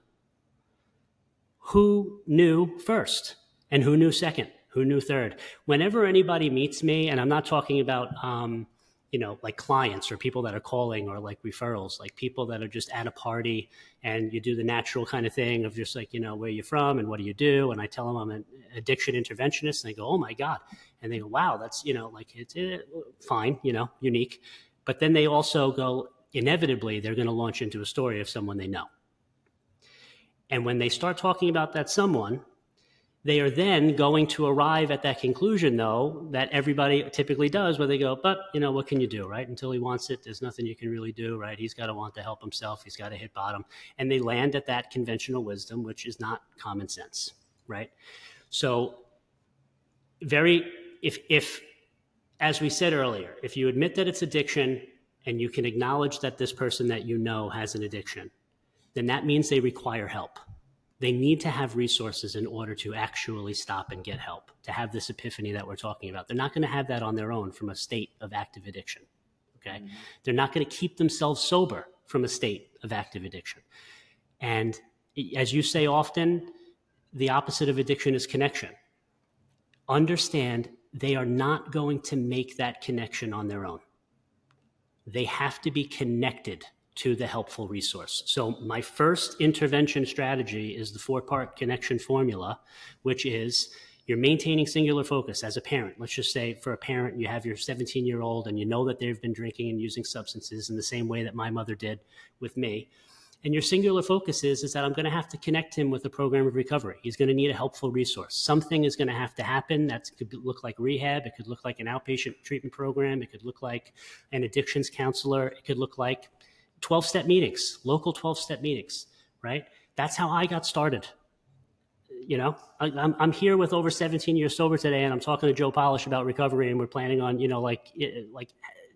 S1: Who knew first? And who knew second? Who knew third? Whenever anybody meets me, and I'm not talking about, like clients or people that are calling or like referrals, like people that are just at a party and you do the natural kind of thing of just like, where you're from and what do you do? And I tell them I'm an addiction interventionist and they go, oh my God. And they go, wow, that's, it's fine, unique. But then they also go, inevitably, they're going to launch into a story of someone they know. And when they start talking about that someone, they are then going to arrive at that conclusion, though, that everybody typically does, where they go, but, what can you do, right? Until he wants it, there's nothing you can really do, right? He's got to want to help himself. He's got to hit bottom. And they land at that conventional wisdom, which is not common sense, right? So if, as we said earlier, if you admit that it's addiction and you can acknowledge that this person that you know has an addiction, then that means they require help. They need to have resources in order to actually stop and get help, to have this epiphany that we're talking about. They're not going to have that on their own from a state of active addiction, okay? Mm-hmm. They're not going to keep themselves sober from a state of active addiction. And as you say often, the opposite of addiction is connection. Understand they are not going to make that connection on their own. They have to be connected to the helpful resource. So my first intervention strategy is the 4-part connection formula, which is you're maintaining singular focus as a parent. Let's just say for a parent, you have your 17-year-old and you know that they've been drinking and using substances in the same way that my mother did with me. And your singular focus is that I'm going to have to connect him with a program of recovery. He's going to need a helpful resource. Something is going to have to happen. That could look like rehab. It could look like an outpatient treatment program. It could look like an addictions counselor. It could look like 12-step meetings, local 12-step meetings, right? That's how I got started. You know, I'm here with over 17 years sober today, and I'm talking to Joe Polish about recovery, and we're planning on, you know, like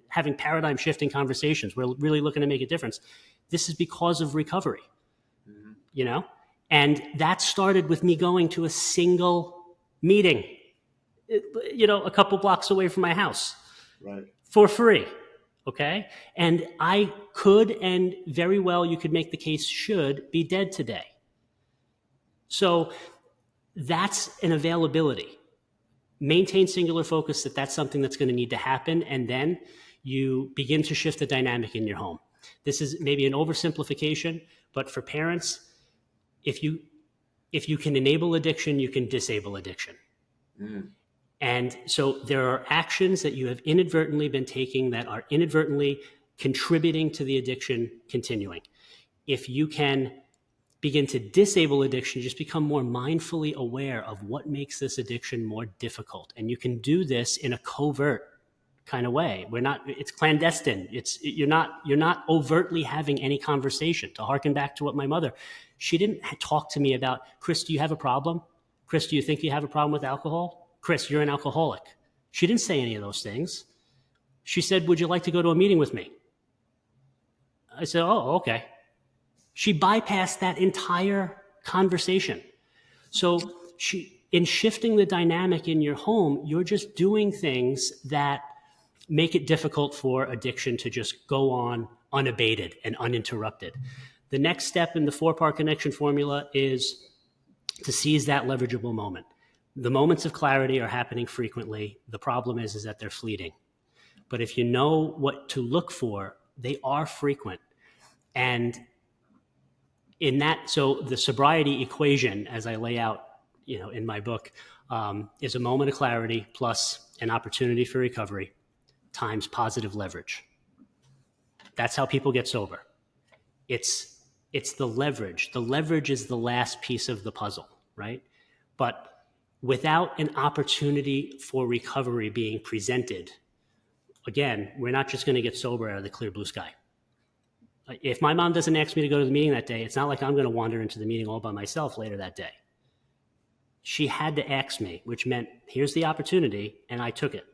S1: having paradigm shifting conversations. We're really looking to make a difference. This is because of recovery, you know? And that started with me going to a single meeting, you know, a couple blocks away from my house,
S2: Right.
S1: for free, okay? And I could, and very well you could make the case should, be dead today. So that's an availability. Maintain singular focus that that's something that's going to need to happen, and then you begin to shift the dynamic in your home. This is maybe an oversimplification, but for parents, if you can enable addiction, you can disable addiction. And so there are actions that you have inadvertently been taking that are inadvertently contributing to the addiction continuing. If you can begin to disable addiction, just become more mindfully aware of what makes this addiction more difficult. And you can do this in a covert kind of way. It's clandestine. You're not overtly having any conversation. To harken back to what my mother, she didn't talk to me about, Chris, do you have a problem? Chris, do you think you have a problem with alcohol? Chris, you're an alcoholic. She didn't say any of those things. She said, would you like to go to a meeting with me? I said, oh, okay. She bypassed that entire conversation. So in shifting the dynamic in your home, you're just doing things that make it difficult for addiction to just go on unabated and uninterrupted. The next step in the 4-part connection formula is to seize that leverageable moment. The moments of clarity are happening frequently. The problem is that they're fleeting. But if you know what to look for, they are frequent. And in that, so the sobriety equation, as I lay out, you know, in my book, is a moment of clarity plus an opportunity for recovery times positive leverage. That's how people get sober. It's the leverage. The leverage is the last piece of the puzzle, right? But without an opportunity for recovery being presented, again, we're not just going to get sober out of the clear blue sky. If my mom doesn't ask me to go to the meeting that day, it's not like I'm going to wander into the meeting all by myself later that day. She had to ask me, which meant here's the opportunity, and I took it.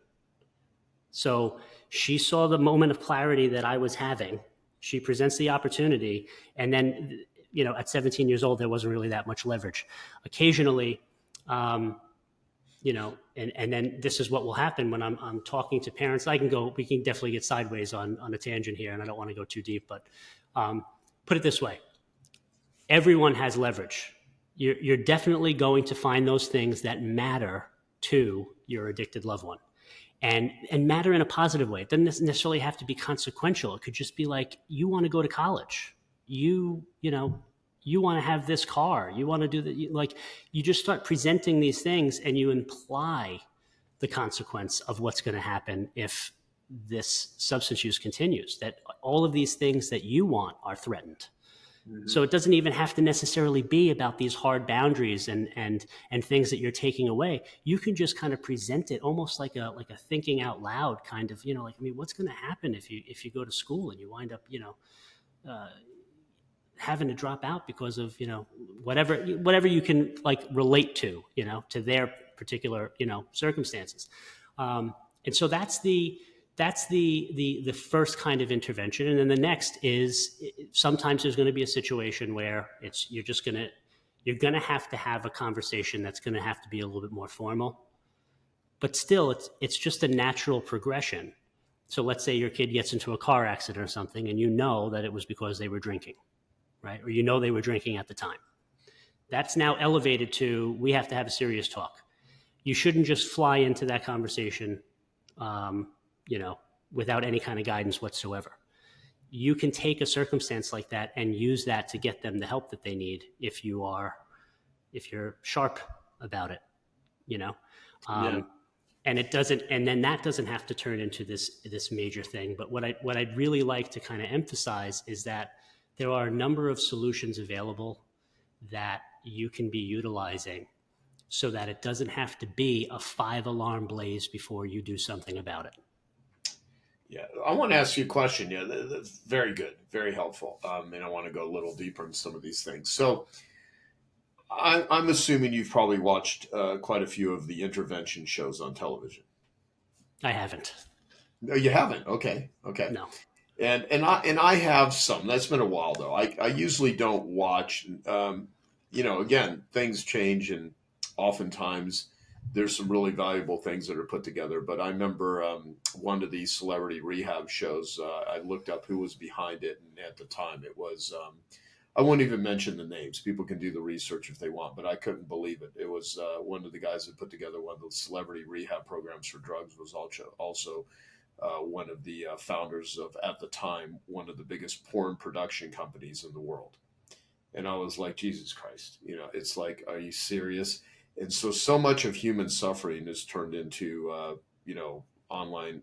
S1: So she saw the moment of clarity that I was having. She presents the opportunity, and then, you know, at 17 years old, there wasn't really that much leverage. Occasionally, you know, and then this is what will happen when I'm talking to parents. We can definitely get sideways on a tangent here, and I don't want to go too deep, but put it this way. Everyone has leverage. You're definitely going to find those things that matter to your addicted loved one. And matter in a positive way. It doesn't necessarily have to be consequential. It could just be like, you want to go to college. You want to have this car. You want to do that. Like, you just start presenting these things and you imply the consequence of what's going to happen if this substance use continues, that all of these things that you want are threatened. Mm-hmm. So it doesn't even have to necessarily be about these hard boundaries and things that you're taking away. You can just kind of present it almost like a thinking out loud kind of, like, I mean, what's going to happen if you go to school and you wind up, having to drop out because of, whatever you can like relate to, to their particular, circumstances. And so that's the first kind of intervention. And then the next is sometimes there's going to be a situation where you're going to have a conversation that's going to have to be a little bit more formal, but still it's just a natural progression. So let's say your kid gets into a car accident or something, and you know that it was because they were drinking, right? Or they were drinking at the time. That's now elevated to, we have to have a serious talk. You shouldn't just fly into that conversation, without any kind of guidance whatsoever. You can take a circumstance like that and use that to get them the help that they need if you're sharp about it, And then that doesn't have to turn into this major thing. But what I'd really like to kind of emphasize is that there are a number of solutions available that you can be utilizing so that it doesn't have to be a 5-alarm blaze before you do something about it.
S2: Yeah, I want to ask you a question. Yeah, that's very good, very helpful. And I want to go a little deeper in some of these things. So I'm assuming you've probably watched quite a few of the intervention shows on television.
S1: I haven't.
S2: No, you haven't. Okay, okay.
S1: No.
S2: And I have some. That's been a while though. I usually don't watch. Again, things change, and oftentimes there's some really valuable things that are put together. But I remember one of these celebrity rehab shows. I looked up who was behind it, and at the time it was. I won't even mention the names. People can do the research if they want, but I couldn't believe it. It was one of the guys that put together one of the celebrity rehab programs for drugs was also one of the founders of, at the time, one of the biggest porn production companies in the world. And I was like, Jesus Christ, it's like, are you serious? And so much of human suffering is turned into, online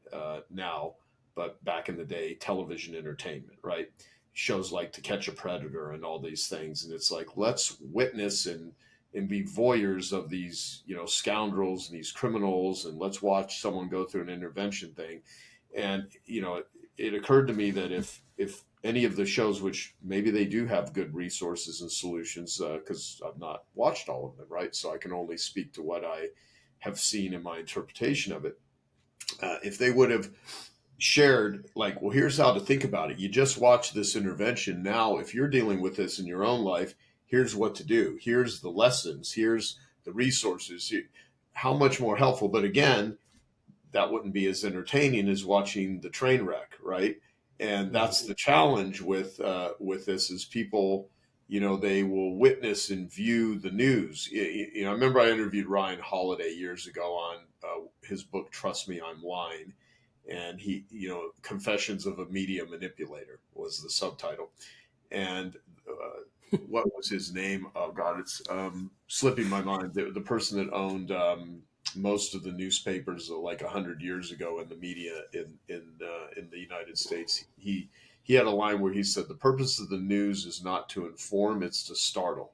S2: now, but back in the day, television entertainment, right? Shows like To Catch a Predator and all these things. And it's like, let's witness and be voyeurs of these, scoundrels and these criminals, and let's watch someone go through an intervention thing. And, it occurred to me that if any of the shows, which maybe they do have good resources and solutions, because I've not watched all of them, right? So I can only speak to what I have seen in my interpretation of it. If they would have shared, like, well, here's how to think about it. You just watch this intervention. Now, if you're dealing with this in your own life, here's what to do. Here's the lessons. Here's the resources. How much more helpful. But again, that wouldn't be as entertaining as watching the train wreck, right? And that's the challenge with this is people, they will witness and view the news. I remember I interviewed Ryan Holiday years ago on his book, Trust Me, I'm Lying. And he, Confessions of a Media Manipulator was the subtitle. And what was his name? Oh God, it's slipping my mind. The person that owned most of the newspapers like 100 years ago in the media in the United States, he had a line where he said, the purpose of the news is not to inform, it's to startle.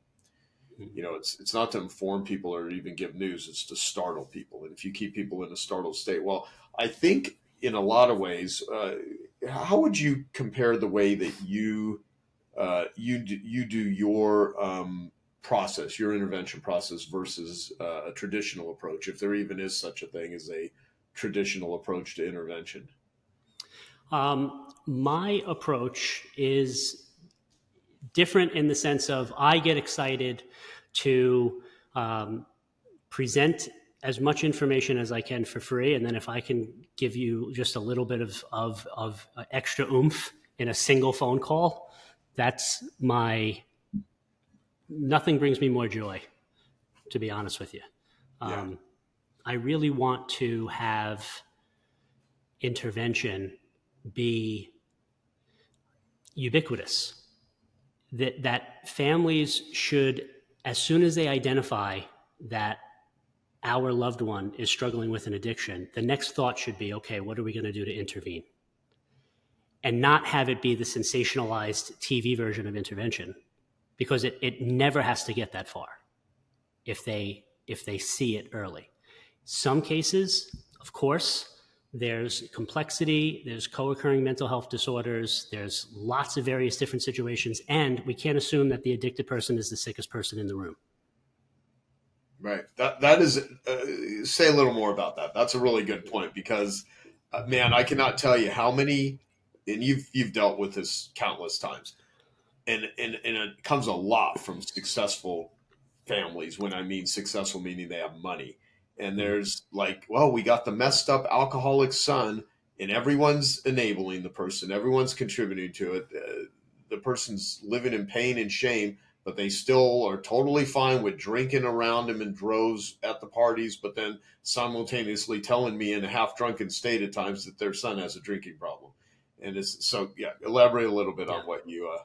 S2: It's not to inform people or even give news, it's to startle people. And if you keep people in a startled state, well, I think in a lot of ways, how would you compare the way that you do your process, your intervention process versus a traditional approach, if there even is such a thing as a traditional approach to intervention?
S1: My approach is different in the sense of I get excited to present as much information as I can for free. And then if I can give you just a little bit of extra oomph in a single phone call, nothing brings me more joy, to be honest with you.
S2: Yeah.
S1: I really want to have intervention be ubiquitous, that families should, as soon as they identify that our loved one is struggling with an addiction, the next thought should be, okay, what are we going to do to intervene? And not have it be the sensationalized TV version of intervention, because it never has to get that far if they see it early. Some cases, of course, there's complexity, there's co-occurring mental health disorders, there's lots of various different situations, and we can't assume that the addicted person is the sickest person in the room.
S2: Right. That is, say a little more about that. That's a really good point because, man, I cannot tell you how many, and you've dealt with this countless times, and it comes a lot from successful families. When I mean successful, meaning they have money, and there's like, well, we got the messed up alcoholic son, and everyone's enabling the person, everyone's contributing to it. The person's living in pain and shame, but they still are totally fine with drinking around him in droves at the parties, but then simultaneously telling me in a half-drunken state at times that their son has a drinking problem. And it's so, yeah, elaborate a little bit on what you...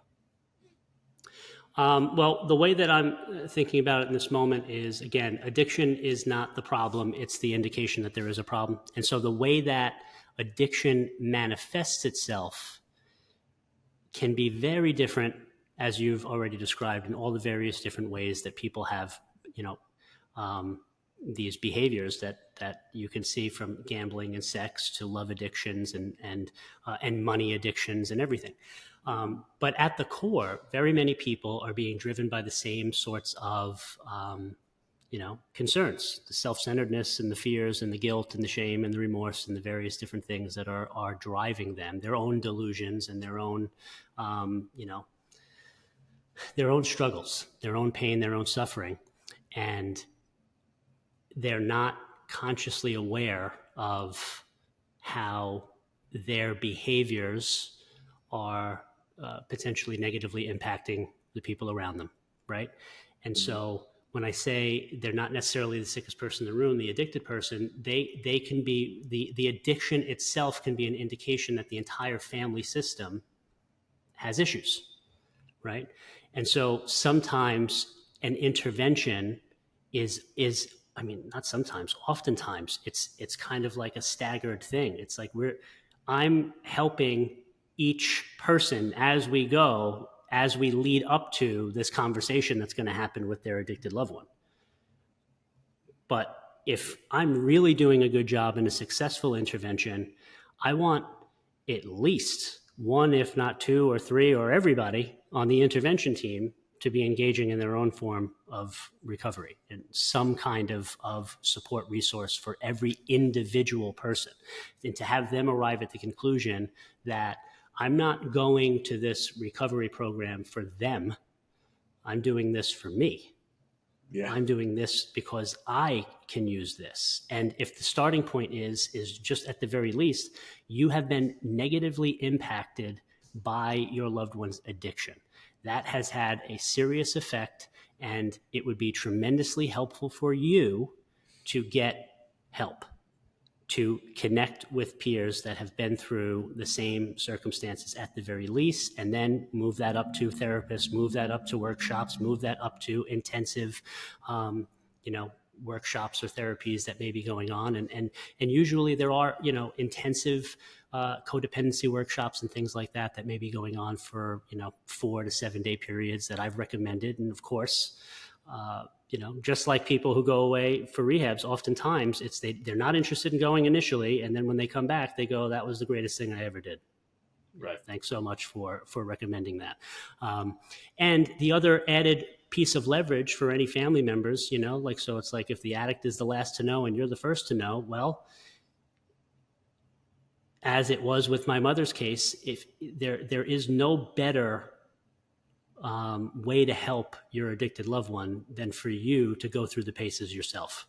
S1: Well, the way that I'm thinking about it in this moment is, again, addiction is not the problem. It's the indication that there is a problem. And so the way that addiction manifests itself can be very different, as you've already described, in all the various different ways that people have, these behaviors that you can see, from gambling and sex to love addictions and money addictions and everything. But at the core, very many people are being driven by the same sorts of concerns, the self-centeredness and the fears and the guilt and the shame and the remorse and the various different things that are driving them, their own delusions and their own, their own struggles, their own pain, their own suffering. And they're not consciously aware of how their behaviors are potentially negatively impacting the people around them, right? And so when I say they're not necessarily the sickest person in the room, the addicted person, they can be, the addiction itself can be an indication that the entire family system has issues, right? And so sometimes an intervention is not sometimes, oftentimes it's kind of like a staggered thing. It's like I'm helping each person as we go, as we lead up to this conversation that's going to happen with their addicted loved one. But if I'm really doing a good job in a successful intervention, I want at least one, if not two or three, or everybody on the intervention team to be engaging in their own form of recovery and some kind of support resource for every individual person, and to have them arrive at the conclusion that I'm not going to this recovery program for them. I'm doing this for me. Yeah. I'm doing this because I can use this. And if the starting point is just at the very least, you have been negatively impacted by your loved one's addiction. That has had a serious effect, and it would be tremendously helpful for you to get help, to connect with peers that have been through the same circumstances at the very least, and then move that up to therapists, move that up to workshops, move that up to intensive, workshops or therapies that may be going on. And usually there are, intensive codependency workshops and things like that may be going on for, 4 to 7 day periods that I've recommended. And of course, just like people who go away for rehabs, oftentimes they're not interested in going initially. And then when they come back, they go, that was the greatest thing I ever did. Right. Thanks so much for recommending that. And the other added piece of leverage for any family members, so it's like if the addict is the last to know and you're the first to know, well, as it was with my mother's case, if there is no better way to help your addicted loved one than for you to go through the paces yourself.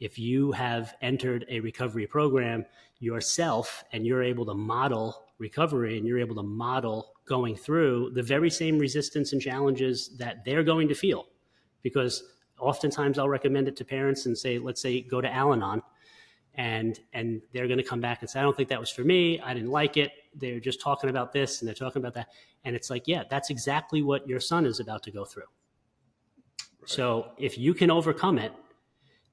S1: If you have entered a recovery program yourself and you're able to model recovery and you're able to model going through the very same resistance and challenges that they're going to feel, because oftentimes I'll recommend it to parents and say, let's say, go to Al-Anon, and they're going to come back and say, I don't think that was for me. I didn't like it. They're just talking about this and they're talking about that. And it's like, yeah, that's exactly what your son is about to go through. Right. So if you can overcome it,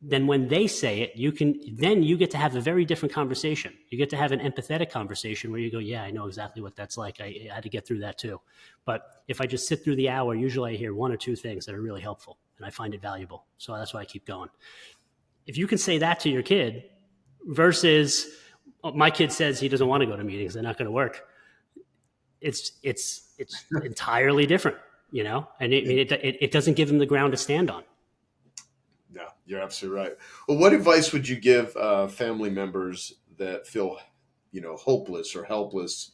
S1: then when they say it, then you get to have a very different conversation. You get to have an empathetic conversation where you go, yeah, I know exactly what that's like. I had to get through that too. But if I just sit through the hour, usually I hear one or two things that are really helpful and I find it valuable. So that's why I keep going. If you can say that to your kid versus my kid says he doesn't want to go to meetings, they're not going to work. It's entirely different, and it doesn't give him the ground to stand on.
S2: No, you're absolutely right. Well, what advice would you give family members that feel, hopeless or helpless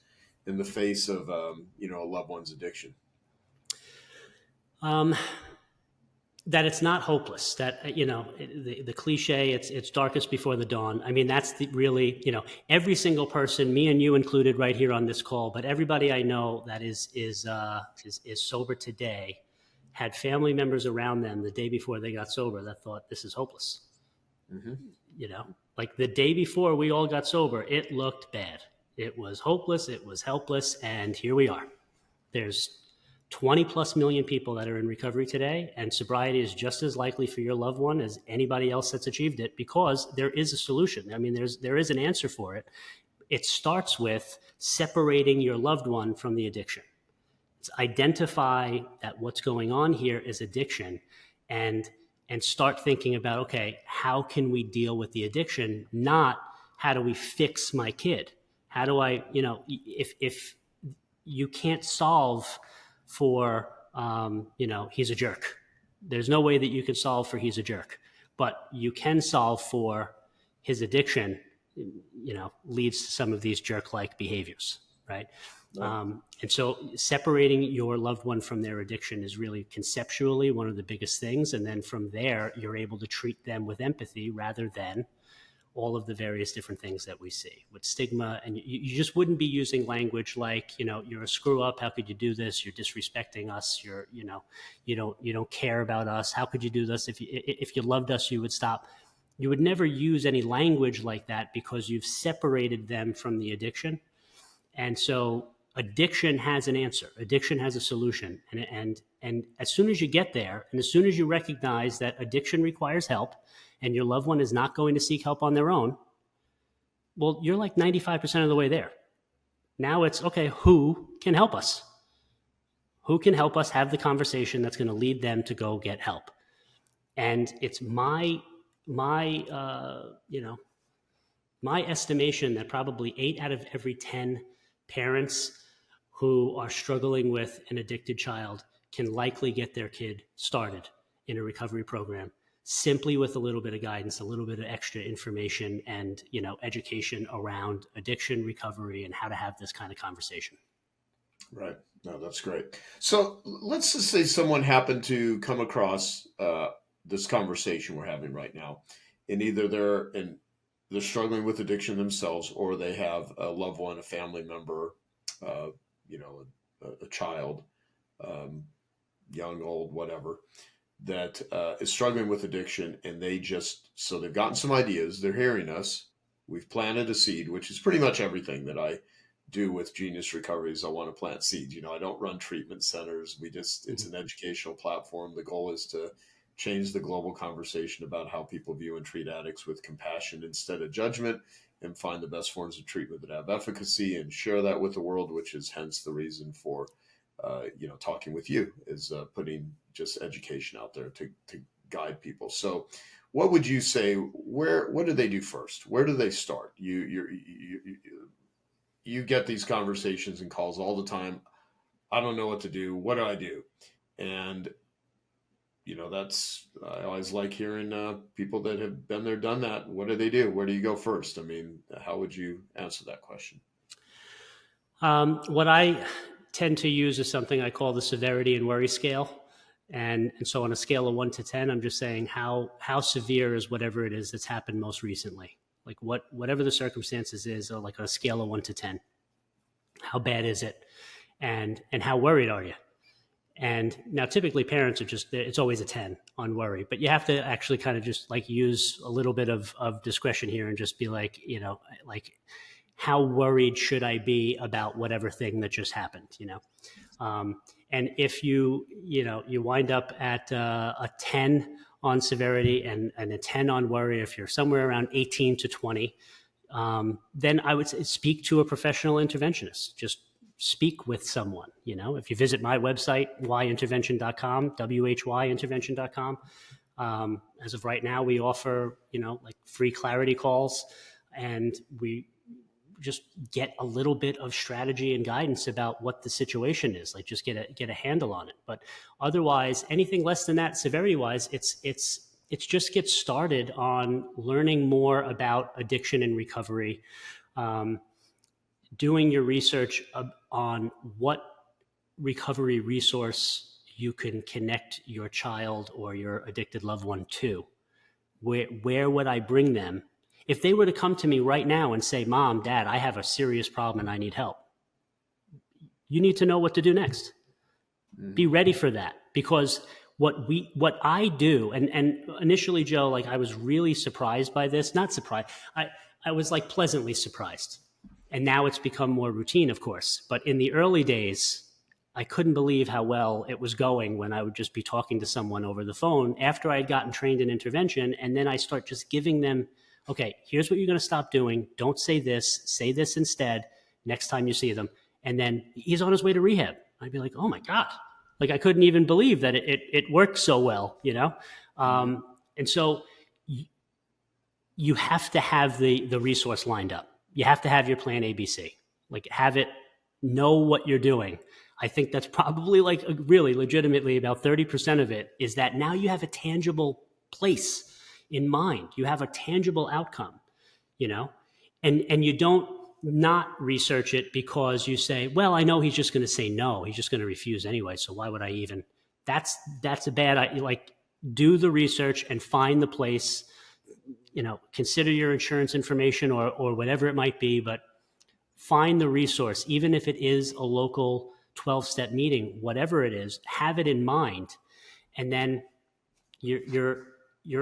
S2: in the face of, a loved one's addiction?
S1: That it's not hopeless, that, the cliche, it's darkest before the dawn. I mean, that's really, every single person, me and you included right here on this call, but everybody I know that is sober today had family members around them the day before they got sober that thought this is hopeless. Mm-hmm. Like the day before we all got sober, it looked bad. It was hopeless. It was helpless. And here we are. There's 20 plus million people that are in recovery today, and sobriety is just as likely for your loved one as anybody else that's achieved it, because there is a solution. I mean, there is an answer for it. It starts with separating your loved one from the addiction. identify that what's going on here is addiction, and start thinking about, okay, how can we deal with the addiction? Not how do we fix my kid? How do I, if you can't solve for, he's a jerk. There's no way that you can solve for he's a jerk, but you can solve for his addiction, leads to some of these jerk-like behaviors, right? And so separating your loved one from their addiction is really conceptually one of the biggest things. And then from there, you're able to treat them with empathy rather than all of the various different things that we see with stigma. And you just wouldn't be using language like, you're a screw up. How could you do this? You're disrespecting us. You don't care about us. How could you do this? If you loved us, you would stop. You would never use any language like that because you've separated them from the addiction. And so addiction has an answer. Addiction has a solution. And as soon as you get there, and as soon as you recognize that addiction requires help and your loved one is not going to seek help on their own, well, you're like 95% of the way there. Now it's, okay, who can help us? Who can help us have the conversation that's going to lead them to go get help? And it's my estimation that probably 8 out of every 10 parents who are struggling with an addicted child can likely get their kid started in a recovery program simply with a little bit of guidance, a little bit of extra information, and education around addiction recovery and how to have this kind of conversation.
S2: Right. No, that's great. So let's just say someone happened to come across this conversation we're having right now, and either they're struggling with addiction themselves, or they have a loved one, a family member, a child, young, old, whatever, that is struggling with addiction, and so they've gotten some ideas. They're hearing us. We've planted a seed, which is pretty much everything that I do with Genius Recovery is I want to plant seeds. I don't run treatment centers. It's an educational platform. The goal is to change the global conversation about how people view and treat addicts with compassion instead of judgment, and find the best forms of treatment that have efficacy and share that with the world, which is hence the reason for, talking with you, is putting just education out there to guide people. So what would you say, what do they do first? Where do they start? You get these conversations and calls all the time. I don't know what to do. What do I do? And I always like hearing people that have been there, done that. What do they do? Where do you go first? I mean, how would you answer that question?
S1: What I tend to use is something I call the severity and worry scale. And so on a scale of 1 to 10, I'm just saying how severe is whatever it is that's happened most recently. Like whatever the circumstances is, or like on a scale of 1 to 10, how bad is it? And how worried are you? And now typically parents are it's always a 10 on worry, but you have to actually kind of just like use a little bit of discretion here and just be like, like how worried should I be about whatever thing that just happened, and if you wind up at a 10 on severity and a 10 on worry, if you're somewhere around 18 to 20, then I would say speak to a professional interventionist. Just speak with someone. If you visit my website, whyintervention.com, whyintervention.com, as of right now, we offer, like free clarity calls, and we just get a little bit of strategy and guidance about what the situation is, like just get a handle on it. But otherwise, anything less than that, severity wise, it's just get started on learning more about addiction and recovery, doing your research on what recovery resource you can connect your child or your addicted loved one to. Where would I bring them? If they were to come to me right now and say, Mom, Dad, I have a serious problem and I need help, you need to know what to do next. Be ready for that, because what I do, and initially, Joe, like I was really surprised by this, not surprised. I was like pleasantly surprised. And now it's become more routine, of course. But in the early days, I couldn't believe how well it was going when I would just be talking to someone over the phone after I had gotten trained in intervention. And then I start just giving them, okay, here's what you're going to stop doing. Don't say this instead next time you see them. And then he's on his way to rehab. I'd be like, oh my God, like I couldn't even believe that it worked so well, you know? And so you have to have the resource lined up. You have to have your plan ABC, like have it, know what you're doing. I think that's probably like really legitimately about 30% of it is that now you have a tangible place in mind. You have a tangible outcome, you know, and you don't not research it because you say, well, I know he's just going to say no. He's just going to refuse anyway. So why would I even, that's a bad, like do the research and find the place, you know, consider your insurance information or whatever it might be, but find the resource, even if it is a local 12-step meeting, whatever it is, have it in mind. And then you're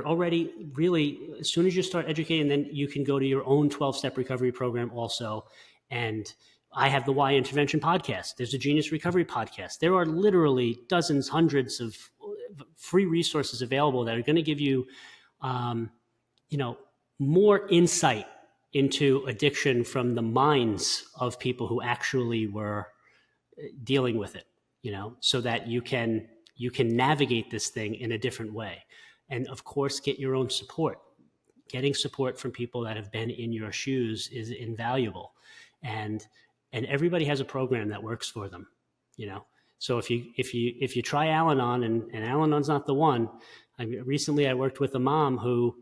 S1: already really, as soon as you start educating, then you can go to your own 12-step recovery program also. And I have the Why Intervention podcast. There's a Genius Recovery podcast. There are literally dozens, hundreds of free resources available that are going to give you, you know, more insight into addiction from the minds of people who actually were dealing with it, you know, so that you can navigate this thing in a different way. And of course, get your own support. Getting support from people that have been in your shoes is invaluable. And everybody has a program that works for them, you know. So if you try Al-Anon and Al-Anon's not the one, recently I worked with a mom who,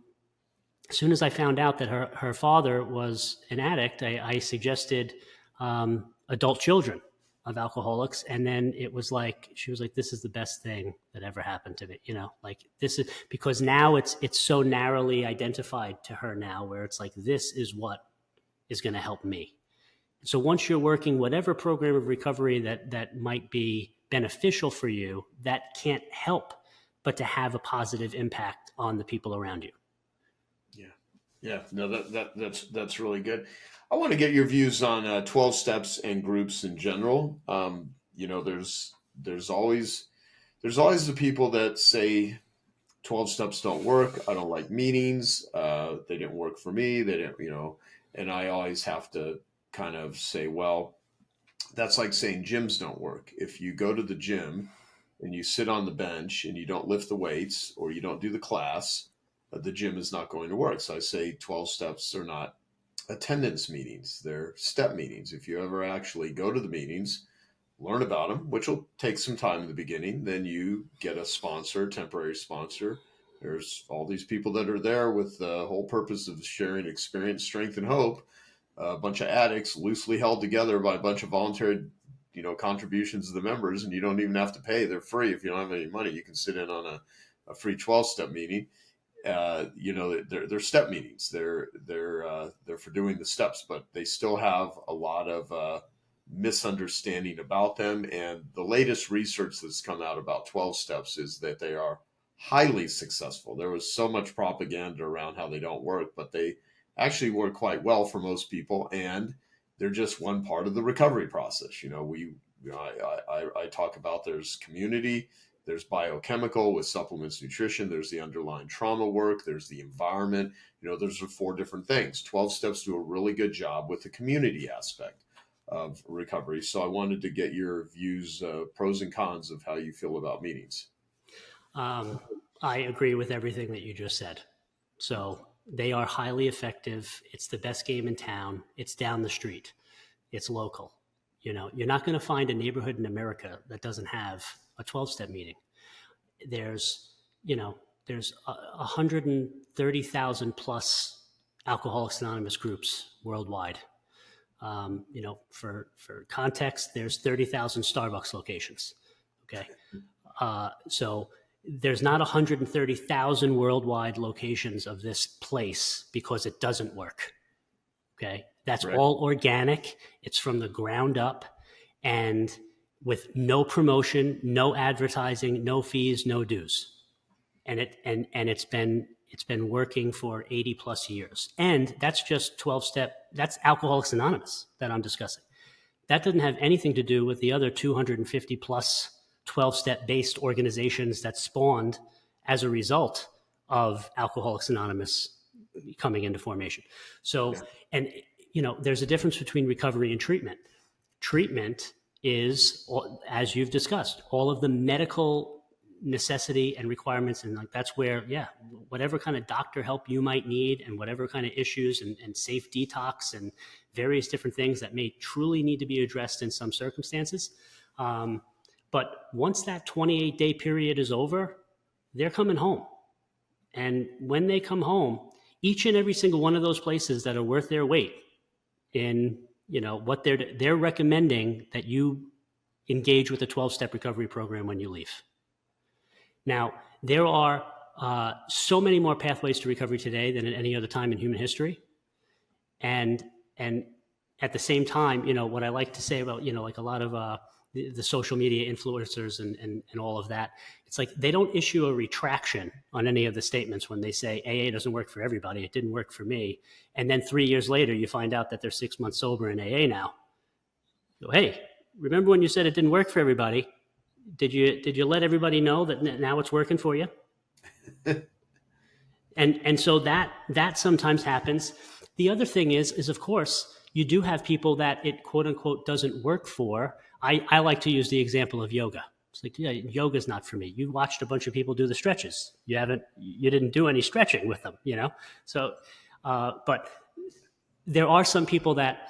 S1: as soon as I found out that her father was an addict, I suggested adult children of alcoholics. And then it was like, she was like, this is the best thing that ever happened to me. You know, like this is because now it's so narrowly identified to her now where it's like, this is what is going to help me. So once you're working whatever program of recovery that might be beneficial for you, that can't help but to have a positive impact on the people around you.
S2: Yeah, no, that's really good. I want to get your views on 12 steps and groups in general. You know, there's always the people that say 12 steps don't work. I don't like meetings. They didn't work for me. They didn't, you know, and I always have to kind of say, well, that's like saying gyms don't work. If you go to the gym and you sit on the bench and you don't lift the weights or you don't do the class, the gym is not going to work. So I say 12 steps are not attendance meetings. They're step meetings. If you ever actually go to the meetings, learn about them, which will take some time in the beginning, then you get a sponsor, temporary sponsor. There's all these people that are there with the whole purpose of sharing experience, strength, and hope. A bunch of addicts loosely held together by a bunch of voluntary, you know, contributions of the members, and you don't even have to pay. They're free. If you don't have any money, you can sit in on a free 12-step meeting. You know, they're step meetings. They're for doing the steps, but they still have a lot of misunderstanding about them. And the latest research that's come out about 12 steps is that they are highly successful. There was so much propaganda around how they don't work, but they actually work quite well for most people. And they're just one part of the recovery process. You know, I talk about there's community. There's biochemical with supplements, nutrition. There's the underlying trauma work. There's the environment. You know, those are 4 different things. 12 steps do a really good job with the community aspect of recovery. So I wanted to get your views, pros and cons of how you feel about meetings.
S1: I agree with everything that you just said. So they are highly effective. It's the best game in town. It's down the street. It's local. You know, you're not going to find a neighborhood in America that doesn't have a 12-step meeting. There's 130,000 plus Alcoholics Anonymous groups worldwide. You know, for context, there's 30,000 Starbucks locations. Okay. So there's not 130,000 worldwide locations of this place because it doesn't work. Okay. That's right. All organic. It's from the ground up and with no promotion, no advertising, no fees, no dues. And it's been working for 80 plus years. And that's just 12-step, that's Alcoholics Anonymous that I'm discussing. That doesn't have anything to do with the other 250 plus 12-step based organizations that spawned as a result of Alcoholics Anonymous coming into formation. So, and you know, there's a difference between recovery and treatment. Treatment is, as you've discussed, all of the medical necessity and requirements. And like, that's where, yeah, whatever kind of doctor help you might need and whatever kind of issues and safe detox and various different things that may truly need to be addressed in some circumstances. But once that 28-day period is over, they're coming home. And when they come home, each and every single one of those places that are worth their weight in, what they're recommending that you engage with a 12-step recovery program when you leave. Now, there are so many more pathways to recovery today than at any other time in human history. And at the same time, what I like to say about, like a lot of the social media influencers and all of that, it's like they don't issue a retraction on any of the statements when they say AA doesn't work for everybody. It didn't work for me. And then 3 years later, you find out that they're 6 months sober in AA now. So, hey, remember when you said it didn't work for everybody? Did you let everybody know that now it's working for you? and so that sometimes happens. The other thing is of course, you do have people that it quote unquote doesn't work for. I like to use the example of yoga. It's like, yeah, yoga's not for me. You watched a bunch of people do the stretches. You didn't do any stretching with them, So, but there are some people that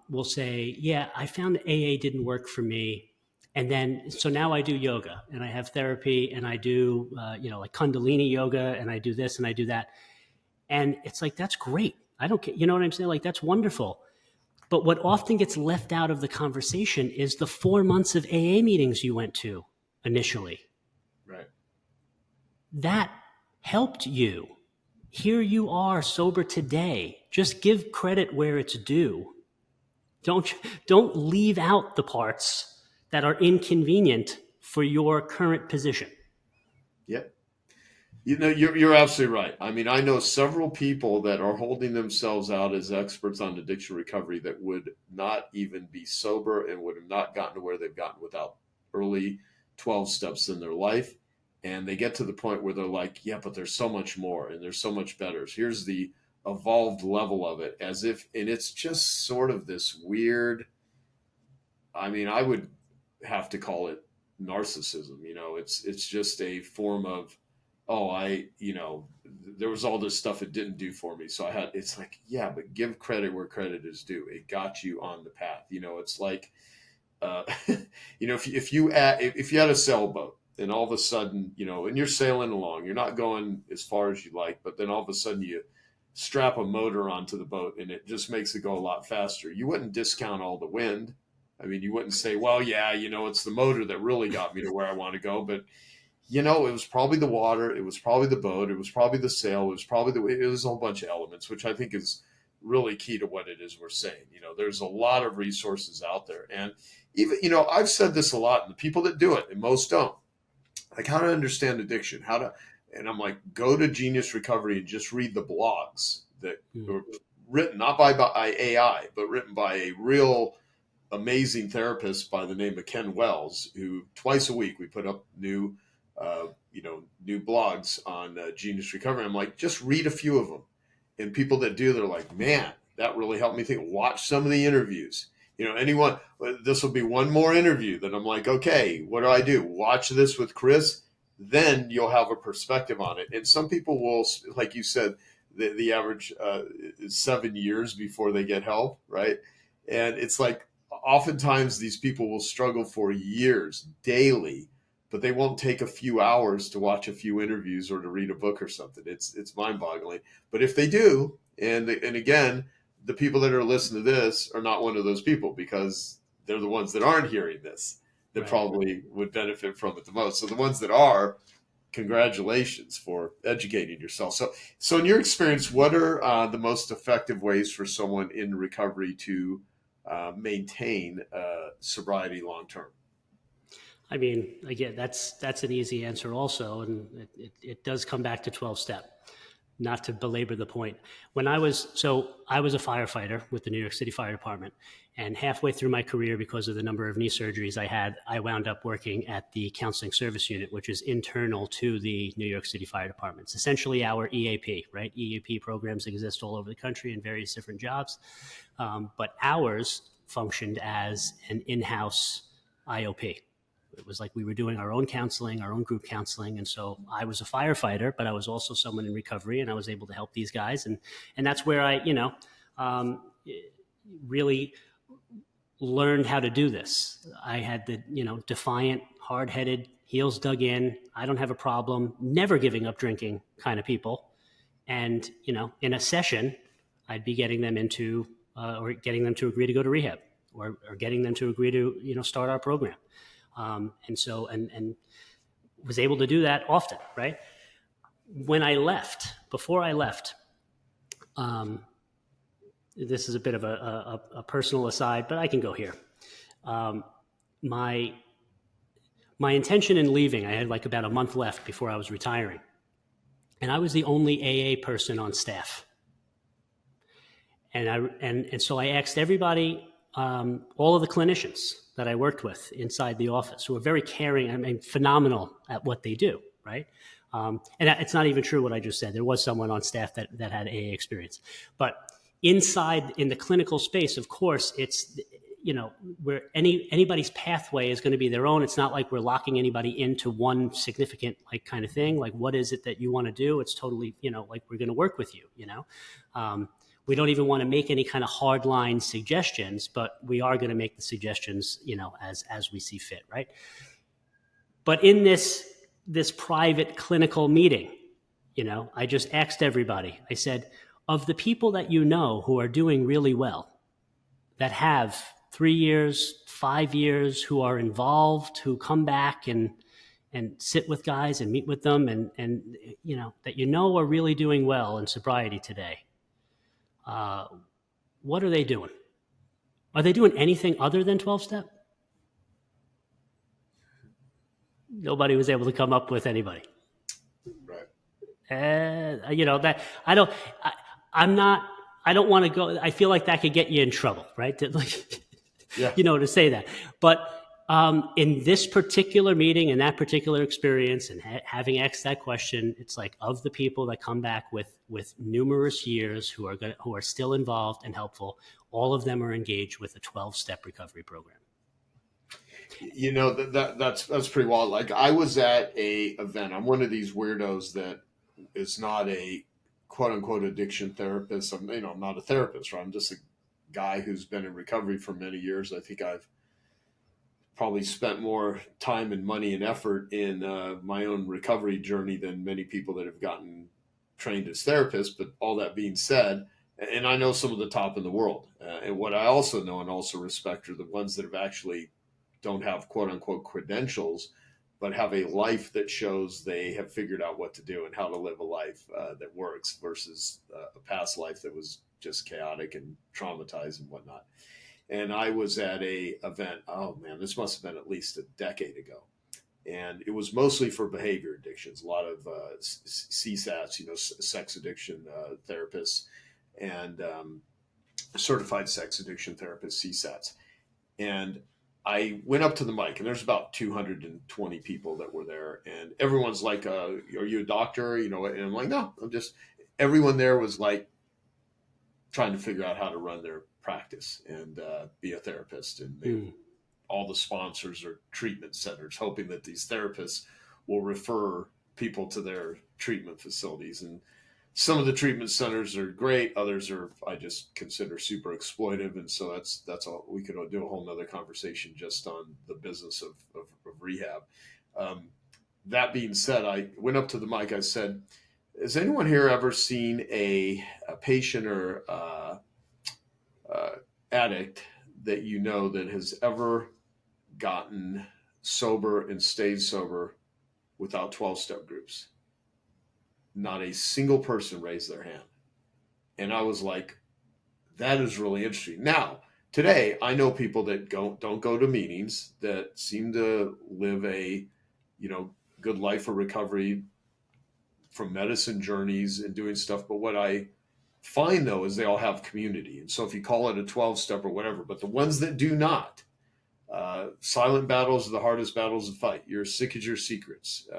S1: will say, yeah, I found AA didn't work for me. And then, so now I do yoga and I have therapy and I do, like Kundalini yoga and I do this and I do that. And it's like, that's great. I don't care. You know what I'm saying? Like, that's wonderful. But what often gets left out of the conversation is the 4 months of AA meetings you went to initially.
S2: Right.
S1: That helped you. Here you are sober today. Just give credit where it's due. Don't leave out the parts that are inconvenient for your current position.
S2: Yep. You're absolutely right. I mean, I know several people that are holding themselves out as experts on addiction recovery that would not even be sober and would have not gotten to where they've gotten without early 12 steps in their life. And they get to the point where they're like, yeah, but there's so much more and there's so much better. So here's the evolved level of it, and it's just sort of this weird, I mean, I would have to call it narcissism. It's just a form of, there was all this stuff it didn't do for me. So it's like, yeah, but give credit where credit is due. It got you on the path. It's like, if you had a sailboat and all of a sudden, and you're sailing along, you're not going as far as you like, but then all of a sudden you strap a motor onto the boat and it just makes it go a lot faster. You wouldn't discount all the wind. I mean, you wouldn't say, well, yeah, it's the motor that really got me to where I want to go. But, it was probably the water. It was probably the boat. It was probably the sail. It was probably it was a whole bunch of elements, which I think is really key to what it is we're saying. There's a lot of resources out there. And even, I've said this a lot, and the people that do it, and most don't, like how to understand addiction, and I'm like, go to Genius Recovery and just read the blogs that were written, not by AI, but written by a real amazing therapist by the name of Ken Wells, who twice a week we put up new blogs on Genius Recovery. I'm like, just read a few of them. And people that do, they're like, man, that really helped me think. Watch some of the interviews. This will be one more interview that I'm like, okay, what do I do? Watch this with Chris. Then you'll have a perspective on it. And some people will, like you said, the average is 7 years before they get help, right? And it's like, oftentimes these people will struggle for years daily, but they won't take a few hours to watch a few interviews or to read a book or something. It's mind-boggling. But if they do, and again, the people that are listening to this are not one of those people, because they're the ones that aren't hearing this that
S1: Right.
S2: probably would benefit from it the most. So the ones that are, congratulations for educating yourself. So in your experience, what are the most effective ways for someone in recovery to maintain sobriety long-term?
S1: I mean, again, that's an easy answer also, and it does come back to 12-step. Not to belabor the point. I was a firefighter with the New York City Fire Department, and halfway through my career, because of the number of knee surgeries I had, I wound up working at the Counseling Service Unit, which is internal to the New York City Fire Department. It's essentially our EAP, right? EAP programs exist all over the country in various different jobs, but ours functioned as an in-house IOP. It was like we were doing our own counseling, our own group counseling. And so I was a firefighter, but I was also someone in recovery, and I was able to help these guys. And that's where I, really learned how to do this. I had the, defiant, hard-headed, heels dug in, I don't have a problem, never giving up drinking kind of people. And, in a session, I'd be getting them into, or getting them to agree to go to rehab, or getting them to agree to, start our program. And so, and was able to do that often, right? When I left, before I left, this is a bit of a personal aside, but I can go here. My intention in leaving, I had like about a month left before I was retiring. And I was the only AA person on staff. And so I asked everybody, all of the clinicians that I worked with inside the office, who are very caring, phenomenal at what they do, right? And it's not even true what I just said. There was someone on staff that had AA experience. But inside, in the clinical space, of course, it's, where anybody's pathway is going to be their own. It's not like we're locking anybody into one significant, like, kind of thing. Like, what is it that you want to do? It's totally, like, we're going to work with you, We don't even want to make any kind of hard line suggestions, but we are going to make the suggestions, as we see fit, right? But in this private clinical meeting, I just asked everybody. I said, of the people that who are doing really well, that have 3 years, 5 years, who are involved, who come back and sit with guys and meet with them, and that are really doing well in sobriety today. What are they doing? Are they doing anything other than 12-step? Nobody was able to come up with anybody.
S2: Right.
S1: That I don't want to go. I feel like that could get you in trouble, right?
S2: Yeah.
S1: To say that. But in this particular meeting and that particular experience, and having asked that question, it's like, of the people that come back with numerous years who are still involved and helpful, all of them are engaged with a 12-step recovery program.
S2: That's pretty wild. Like, I was at a event. I'm one of these weirdos that is not a quote unquote addiction therapist. I'm not a therapist, right? I'm just a guy who's been in recovery for many years. I think I've probably spent more time and money and effort in my own recovery journey than many people that have gotten trained as therapists. But all that being said, and I know some of the top in the world, and what I also know and also respect are the ones that have actually don't have quote unquote credentials, but have a life that shows they have figured out what to do and how to live a life that works, versus a past life that was just chaotic and traumatized and whatnot. And I was at a event, oh man, this must have been at least a decade ago. And it was mostly for behavior addictions, a lot of CSATs, sex addiction therapists, and certified sex addiction therapists, CSATs. And I went up to the mic, and there's about 220 people that were there. And everyone's like, are you a doctor? And I'm like, no, everyone there was like trying to figure out how to run their practice and be a therapist. And all the sponsors are treatment centers, hoping that these therapists will refer people to their treatment facilities. And some of the treatment centers are great. Others I just consider super exploitive. And so that's all. We could do a whole nother conversation just on the business of rehab. That being said, I went up to the mic. I said, has anyone here ever seen a patient or addict that that has ever gotten sober and stayed sober without 12-step groups? Not a single person raised their hand. And I was like, that is really interesting. Now, today, I know people that don't go to meetings, that seem to live a, good life of recovery from medicine journeys and doing stuff. But what I find, though, is they all have community. And so if you call it a 12-step or whatever, but the ones that do not, silent battles are the hardest battles to fight. You're as sick as your secrets.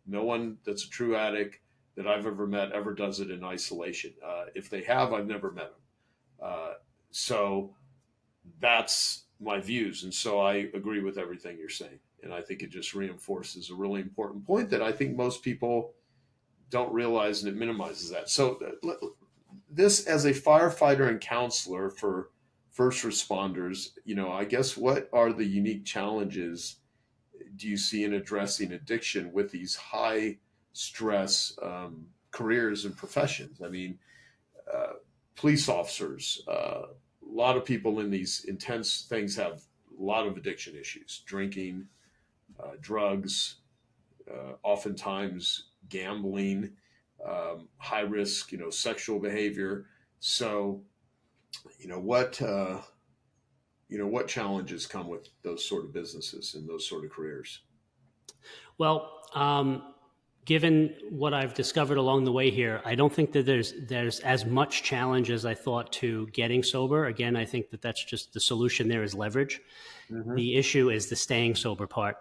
S2: No one that's a true addict that I've ever met ever does it in isolation. If they have, I've never met them. So that's my views. And so I agree with everything you're saying. And I think it just reinforces a really important point that I think most people don't realize, and it minimizes that. So this, as a firefighter and counselor for first responders, I guess, what are the unique challenges do you see in addressing addiction with these high stress careers and professions? I mean, police officers, a lot of people in these intense things have a lot of addiction issues, drinking, drugs, oftentimes gambling, high risk, sexual behavior. So, what challenges come with those sort of businesses and those sort of careers?
S1: Well, given what I've discovered along the way here, I don't think that there's as much challenge as I thought to getting sober. Again, I think that that's just the solution there is leverage. Mm-hmm. The issue is the staying sober part.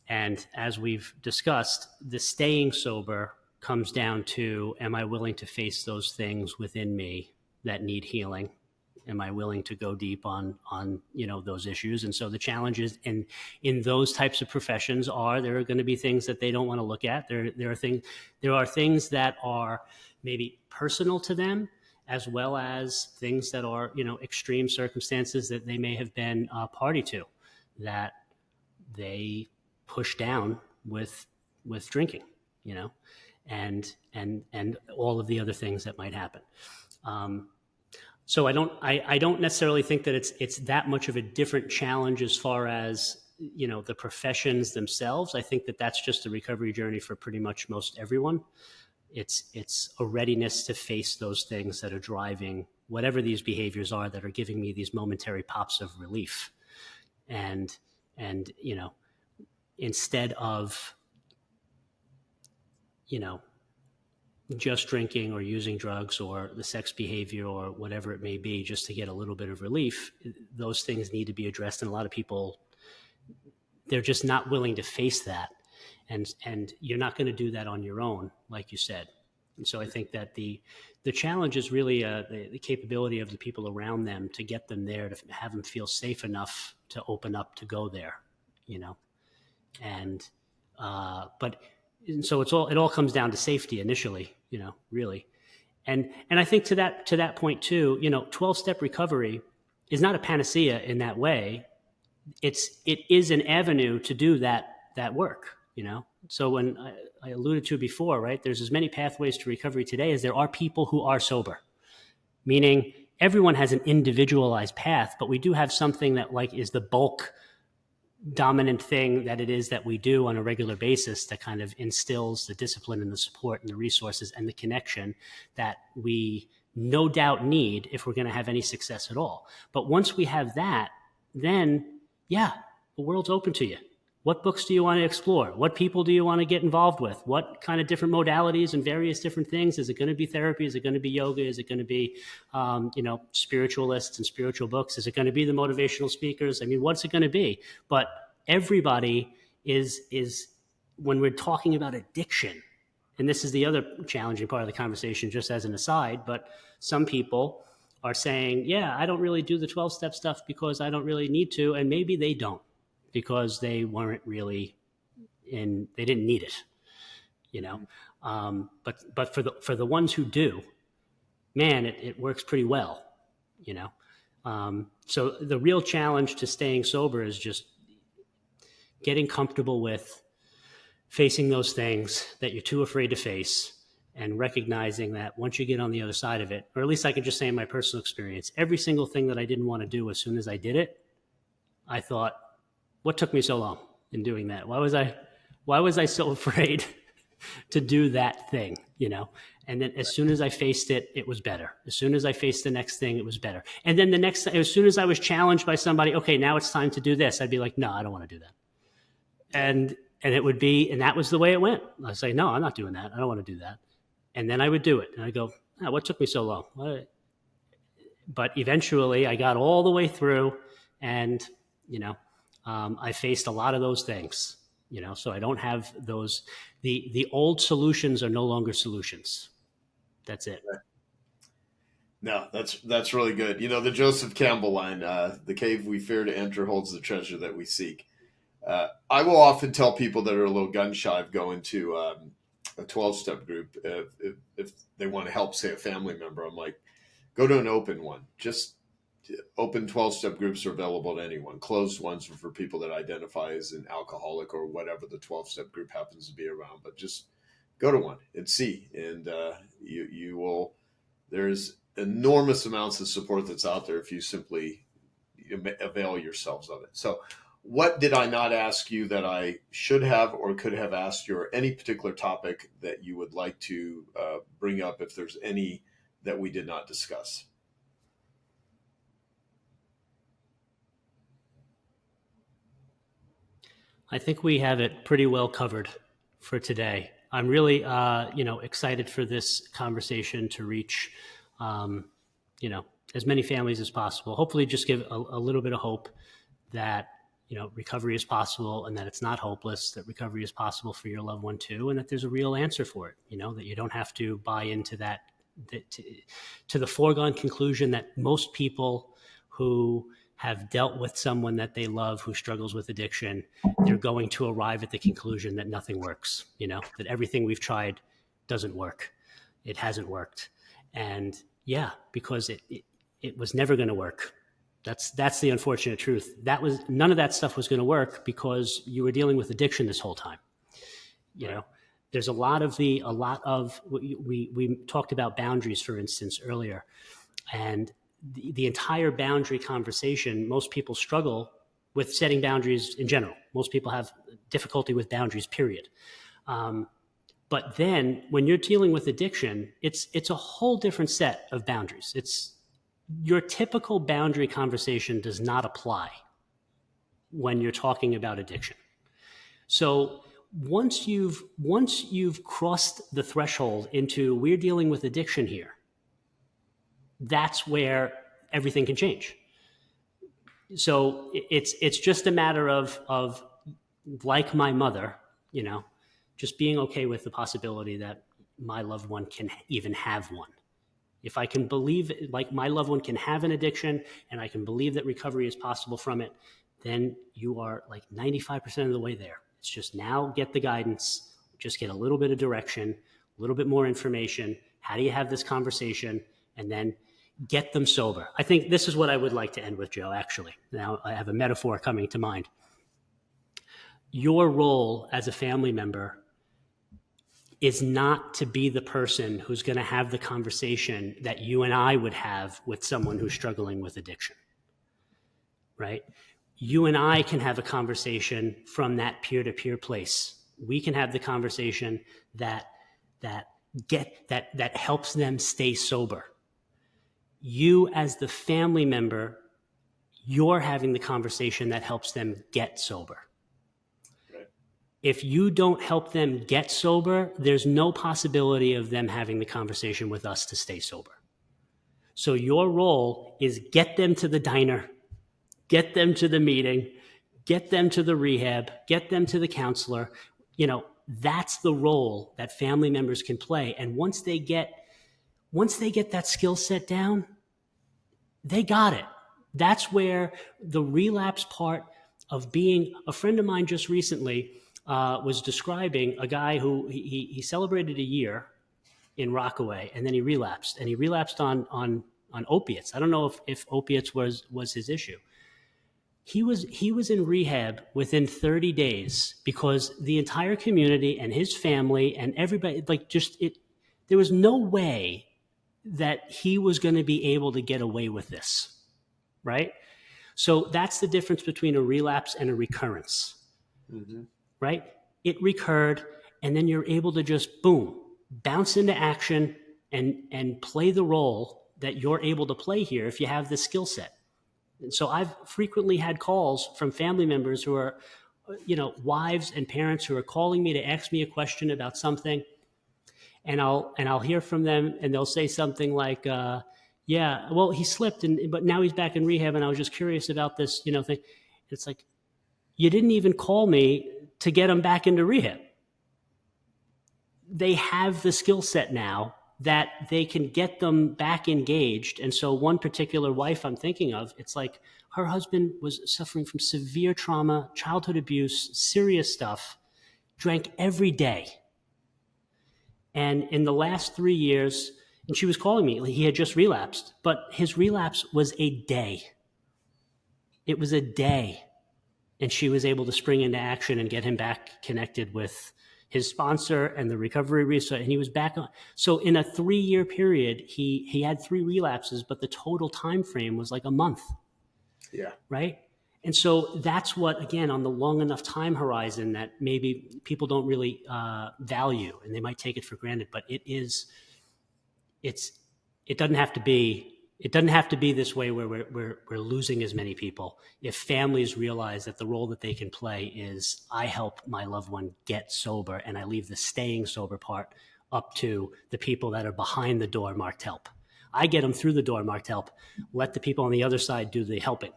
S1: And as we've discussed, the staying sober comes down to, am I willing to face those things within me that need healing? Am I willing to go deep on those issues? And so the challenges in those types of professions there are going to be things that they don't want to look at. There are things that are maybe personal to them, as well as things that are, extreme circumstances that they may have been party to, that they push down with drinking, and all of the other things that might happen. So I don't necessarily think that it's that much of a different challenge as far as, the professions themselves. I think that that's just a recovery journey for pretty much most everyone. It's a readiness to face those things that are driving whatever these behaviors are that are giving me these momentary pops of relief. And instead of, just drinking or using drugs or the sex behavior or whatever it may be, just to get a little bit of relief, those things need to be addressed. And a lot of people, they're just not willing to face that. And you're not going to do that on your own, like you said. And so I think that the challenge is really the capability of the people around them to get them there, to have them feel safe enough to open up, to go there, and so it all comes down to safety initially, really. And I think to that point too, 12-step recovery is not a panacea in that way. It is an avenue to do that work, So when I alluded to before, right, there's as many pathways to recovery today as there are people who are sober, meaning everyone has an individualized path, but we do have something that is the bulk dominant thing that it is that we do on a regular basis that kind of instills the discipline and the support and the resources and the connection that we no doubt need if we're going to have any success at all. But once we have that, then the world's open to you. What books do you want to explore? What people do you want to get involved with? What kind of different modalities and various different things? Is it going to be therapy? Is it going to be yoga? Is it going to be, spiritualists and spiritual books? Is it going to be the motivational speakers? I mean, what's it going to be? But everybody is when we're talking about addiction, and this is the other challenging part of the conversation, just as an aside, but some people are saying, I don't really do the 12-step stuff because I don't really need to. And maybe they don't, because they weren't really they didn't need it, but for the ones who do, man, it works pretty well, so the real challenge to staying sober is just getting comfortable with facing those things that you're too afraid to face, and recognizing that once you get on the other side of it, or at least I can just say in my personal experience, every single thing that I didn't want to do, as soon as I did it, I thought, what took me so long in doing that? Why was I so afraid to do that thing, And then as soon as I faced it, it was better. As soon as I faced the next thing, it was better. And then as soon as I was challenged by somebody, okay, now it's time to do this, I'd be like, no, I don't want to do that. And it would be, and that was the way it went. I'd say, no, I'm not doing that. I don't want to do that. And then I would do it. And I'd go, what took me so long? But eventually I got all the way through, and, I faced a lot of those things, so I don't have those, the old solutions are no longer solutions. That's it.
S2: No, that's really good. You know, the Joseph Campbell line, the cave we fear to enter holds the treasure that we seek. I will often tell people that are a little gun shy of going to a 12-step group if they want to help, say, a family member. I'm like, go to an open one. Just open 12-step groups are available to anyone. Closed ones are for people that identify as an alcoholic or whatever the 12-step group happens to be around. But just go to one and see. And you will, there's enormous amounts of support that's out there if you simply avail yourselves of it. So what did I not ask you that I should have or could have asked you, or any particular topic that you would like to bring up if there's any that we did not discuss?
S1: I think we have it pretty well covered for today. I'm really, excited for this conversation to reach, as many families as possible. Hopefully just give a little bit of hope that, recovery is possible and that it's not hopeless, that recovery is possible for your loved one too, and that there's a real answer for it, that you don't have to buy into that to the foregone conclusion that most people who have dealt with someone that they love who struggles with addiction, they're going to arrive at the conclusion that nothing works, that everything we've tried doesn't work. It hasn't worked. And yeah, because it was never going to work. That's the unfortunate truth. None of that stuff was going to work because you were dealing with addiction this whole time. There's a lot of we talked about boundaries, for instance, earlier, and the entire boundary conversation, most people struggle with setting boundaries in general. Most people have difficulty with boundaries, period. But then when you're dealing with addiction, it's a whole different set of boundaries. Your typical boundary conversation does not apply when you're talking about addiction. So once you've crossed the threshold into we're dealing with addiction here, that's where everything can change. So it's just a matter of like my mother, just being okay with the possibility that my loved one can even have one. If I can believe, like my loved one can have an addiction and I can believe that recovery is possible from it, then you are like 95% of the way there. It's just now get the guidance, just get a little bit of direction, a little bit more information. How do you have this conversation? And then get them sober. I think this is what I would like to end with, Joe, actually. Now I have a metaphor coming to mind. Your role as a family member is not to be the person who's going to have the conversation that you and I would have with someone who's struggling with addiction, right? You and I can have a conversation from that peer-to-peer place. We can have the conversation that helps them stay sober. You as the family member, you're having the conversation that helps them get sober. If you don't help them get sober, there's no possibility of them having the conversation with us to stay sober. So your role is get them to the diner, get them to the meeting, get them to the rehab, get them to the counselor. That's the role that family members can play. And once they get that skill set down, they got it. That's where the relapse part of being a friend of mine just recently was describing a guy who he celebrated a year in Rockaway, and then he relapsed, and he relapsed on opiates. I don't know if opiates was his issue. He was in rehab within 30 days because the entire community and his family and everybody, there was no way that he was going to be able to get away with this, right? So that's the difference between a relapse and a recurrence. Mm-hmm. Right? It recurred, and then you're able to just, boom, bounce into action and play the role that you're able to play here if you have the skill set. And so I've frequently had calls from family members who are, wives and parents who are calling me to ask me a question about something, and I'll hear from them, and they'll say something like, yeah, well, he slipped, but now he's back in rehab, and I was just curious about this, thing. It's like, you didn't even call me to get them back into rehab. They have the skill set now that they can get them back engaged. And so one particular wife I'm thinking of, it's like her husband was suffering from severe trauma, childhood abuse, serious stuff, drank every day. And in the last 3 years, and she was calling me, he had just relapsed, but his relapse was a day. It was a day. And she was able to spring into action and get him back connected with his sponsor and the recovery research, and he was back on. So in a 3-year period, he had 3 relapses, but the total time frame was like a month.
S2: Yeah.
S1: Right. And so that's what, again, on the long enough time horizon that maybe people don't really value, and they might take it for granted, but it doesn't have to be. It doesn't have to be this way where we're losing as many people. If families realize that the role that they can play is, I help my loved one get sober, and I leave the staying sober part up to the people that are behind the door marked help. I get them through the door marked help. Let the people on the other side do the helping.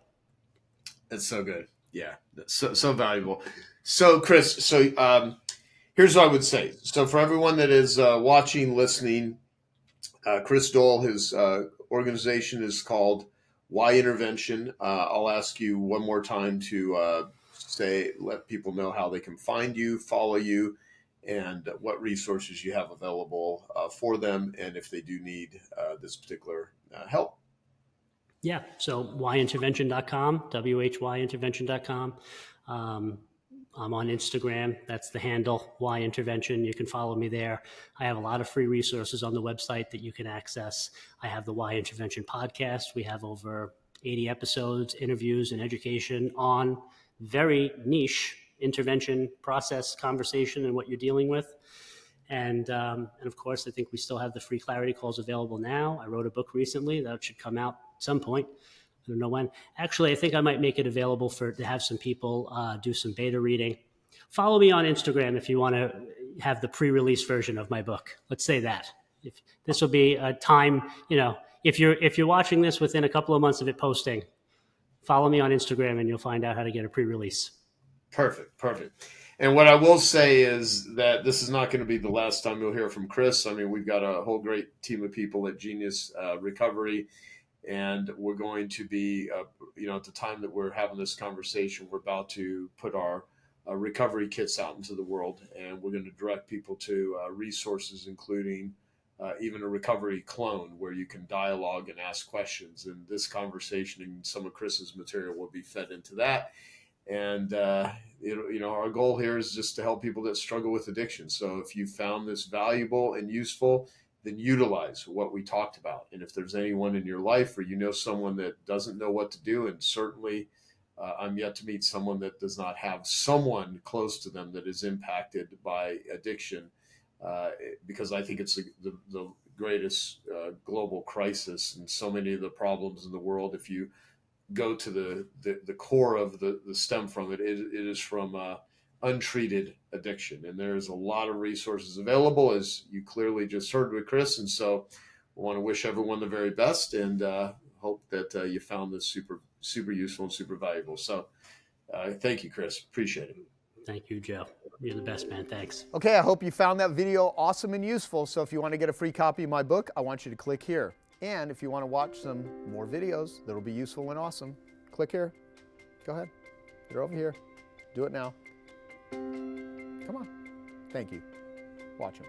S2: That's so good. Yeah, that's so valuable. So, Chris, here's what I would say. So for everyone that is watching, listening, Chris Doyle, his organization is called Why Intervention. I'll ask you one more time to let people know how they can find you, follow you, and what resources you have available for them, and if they do need this particular help.
S1: Yeah, so whyintervention.com, whyintervention.com. I'm on Instagram. That's the handle, Why Intervention. You can follow me there. I have a lot of free resources on the website that you can access. I have the Why Intervention podcast. We have over 80 episodes, interviews, and education on very niche intervention process, conversation, and what you're dealing with. And of course, I think we still have the free clarity calls available now. I wrote a book recently that should come out at some point. I don't know when. Actually, I think I might make it available to have some people do some beta reading. Follow me on Instagram if you want to have the pre-release version of my book. Let's say that. If this will be a time, if you're watching this within a couple of months of it posting, follow me on Instagram and you'll find out how to get a pre-release.
S2: Perfect. And what I will say is that this is not going to be the last time you'll hear from Chris. I mean, we've got a whole great team of people at Genius Recovery. And we're going to be, at the time that we're having this conversation, we're about to put our recovery kits out into the world. And we're going to direct people to resources, including even a recovery clone where you can dialogue and ask questions. And this conversation and some of Chris's material will be fed into that. And, our goal here is just to help people that struggle with addiction. So if you found this valuable and useful, then utilize what we talked about. And if there's anyone in your life or someone that doesn't know what to do, and certainly I'm yet to meet someone that does not have someone close to them that is impacted by addiction, because I think it's the greatest global crisis, and so many of the problems in the world, if you go to the core of the stem from it is from untreated addiction. And there's a lot of resources available, as you clearly just heard with Chris. And so we want to wish everyone the very best, and hope that you found this super, super useful and super valuable. So thank you, Chris. Appreciate it.
S1: Thank you, Joe. You're the best, man. Thanks.
S3: Okay, I hope you found that video awesome and useful. So if you want to get a free copy of my book, I want you to click here. And if you want to watch some more videos that'll be useful and awesome, click here. Go ahead. They're over here. Do it now. Come on. Thank you. Watch them.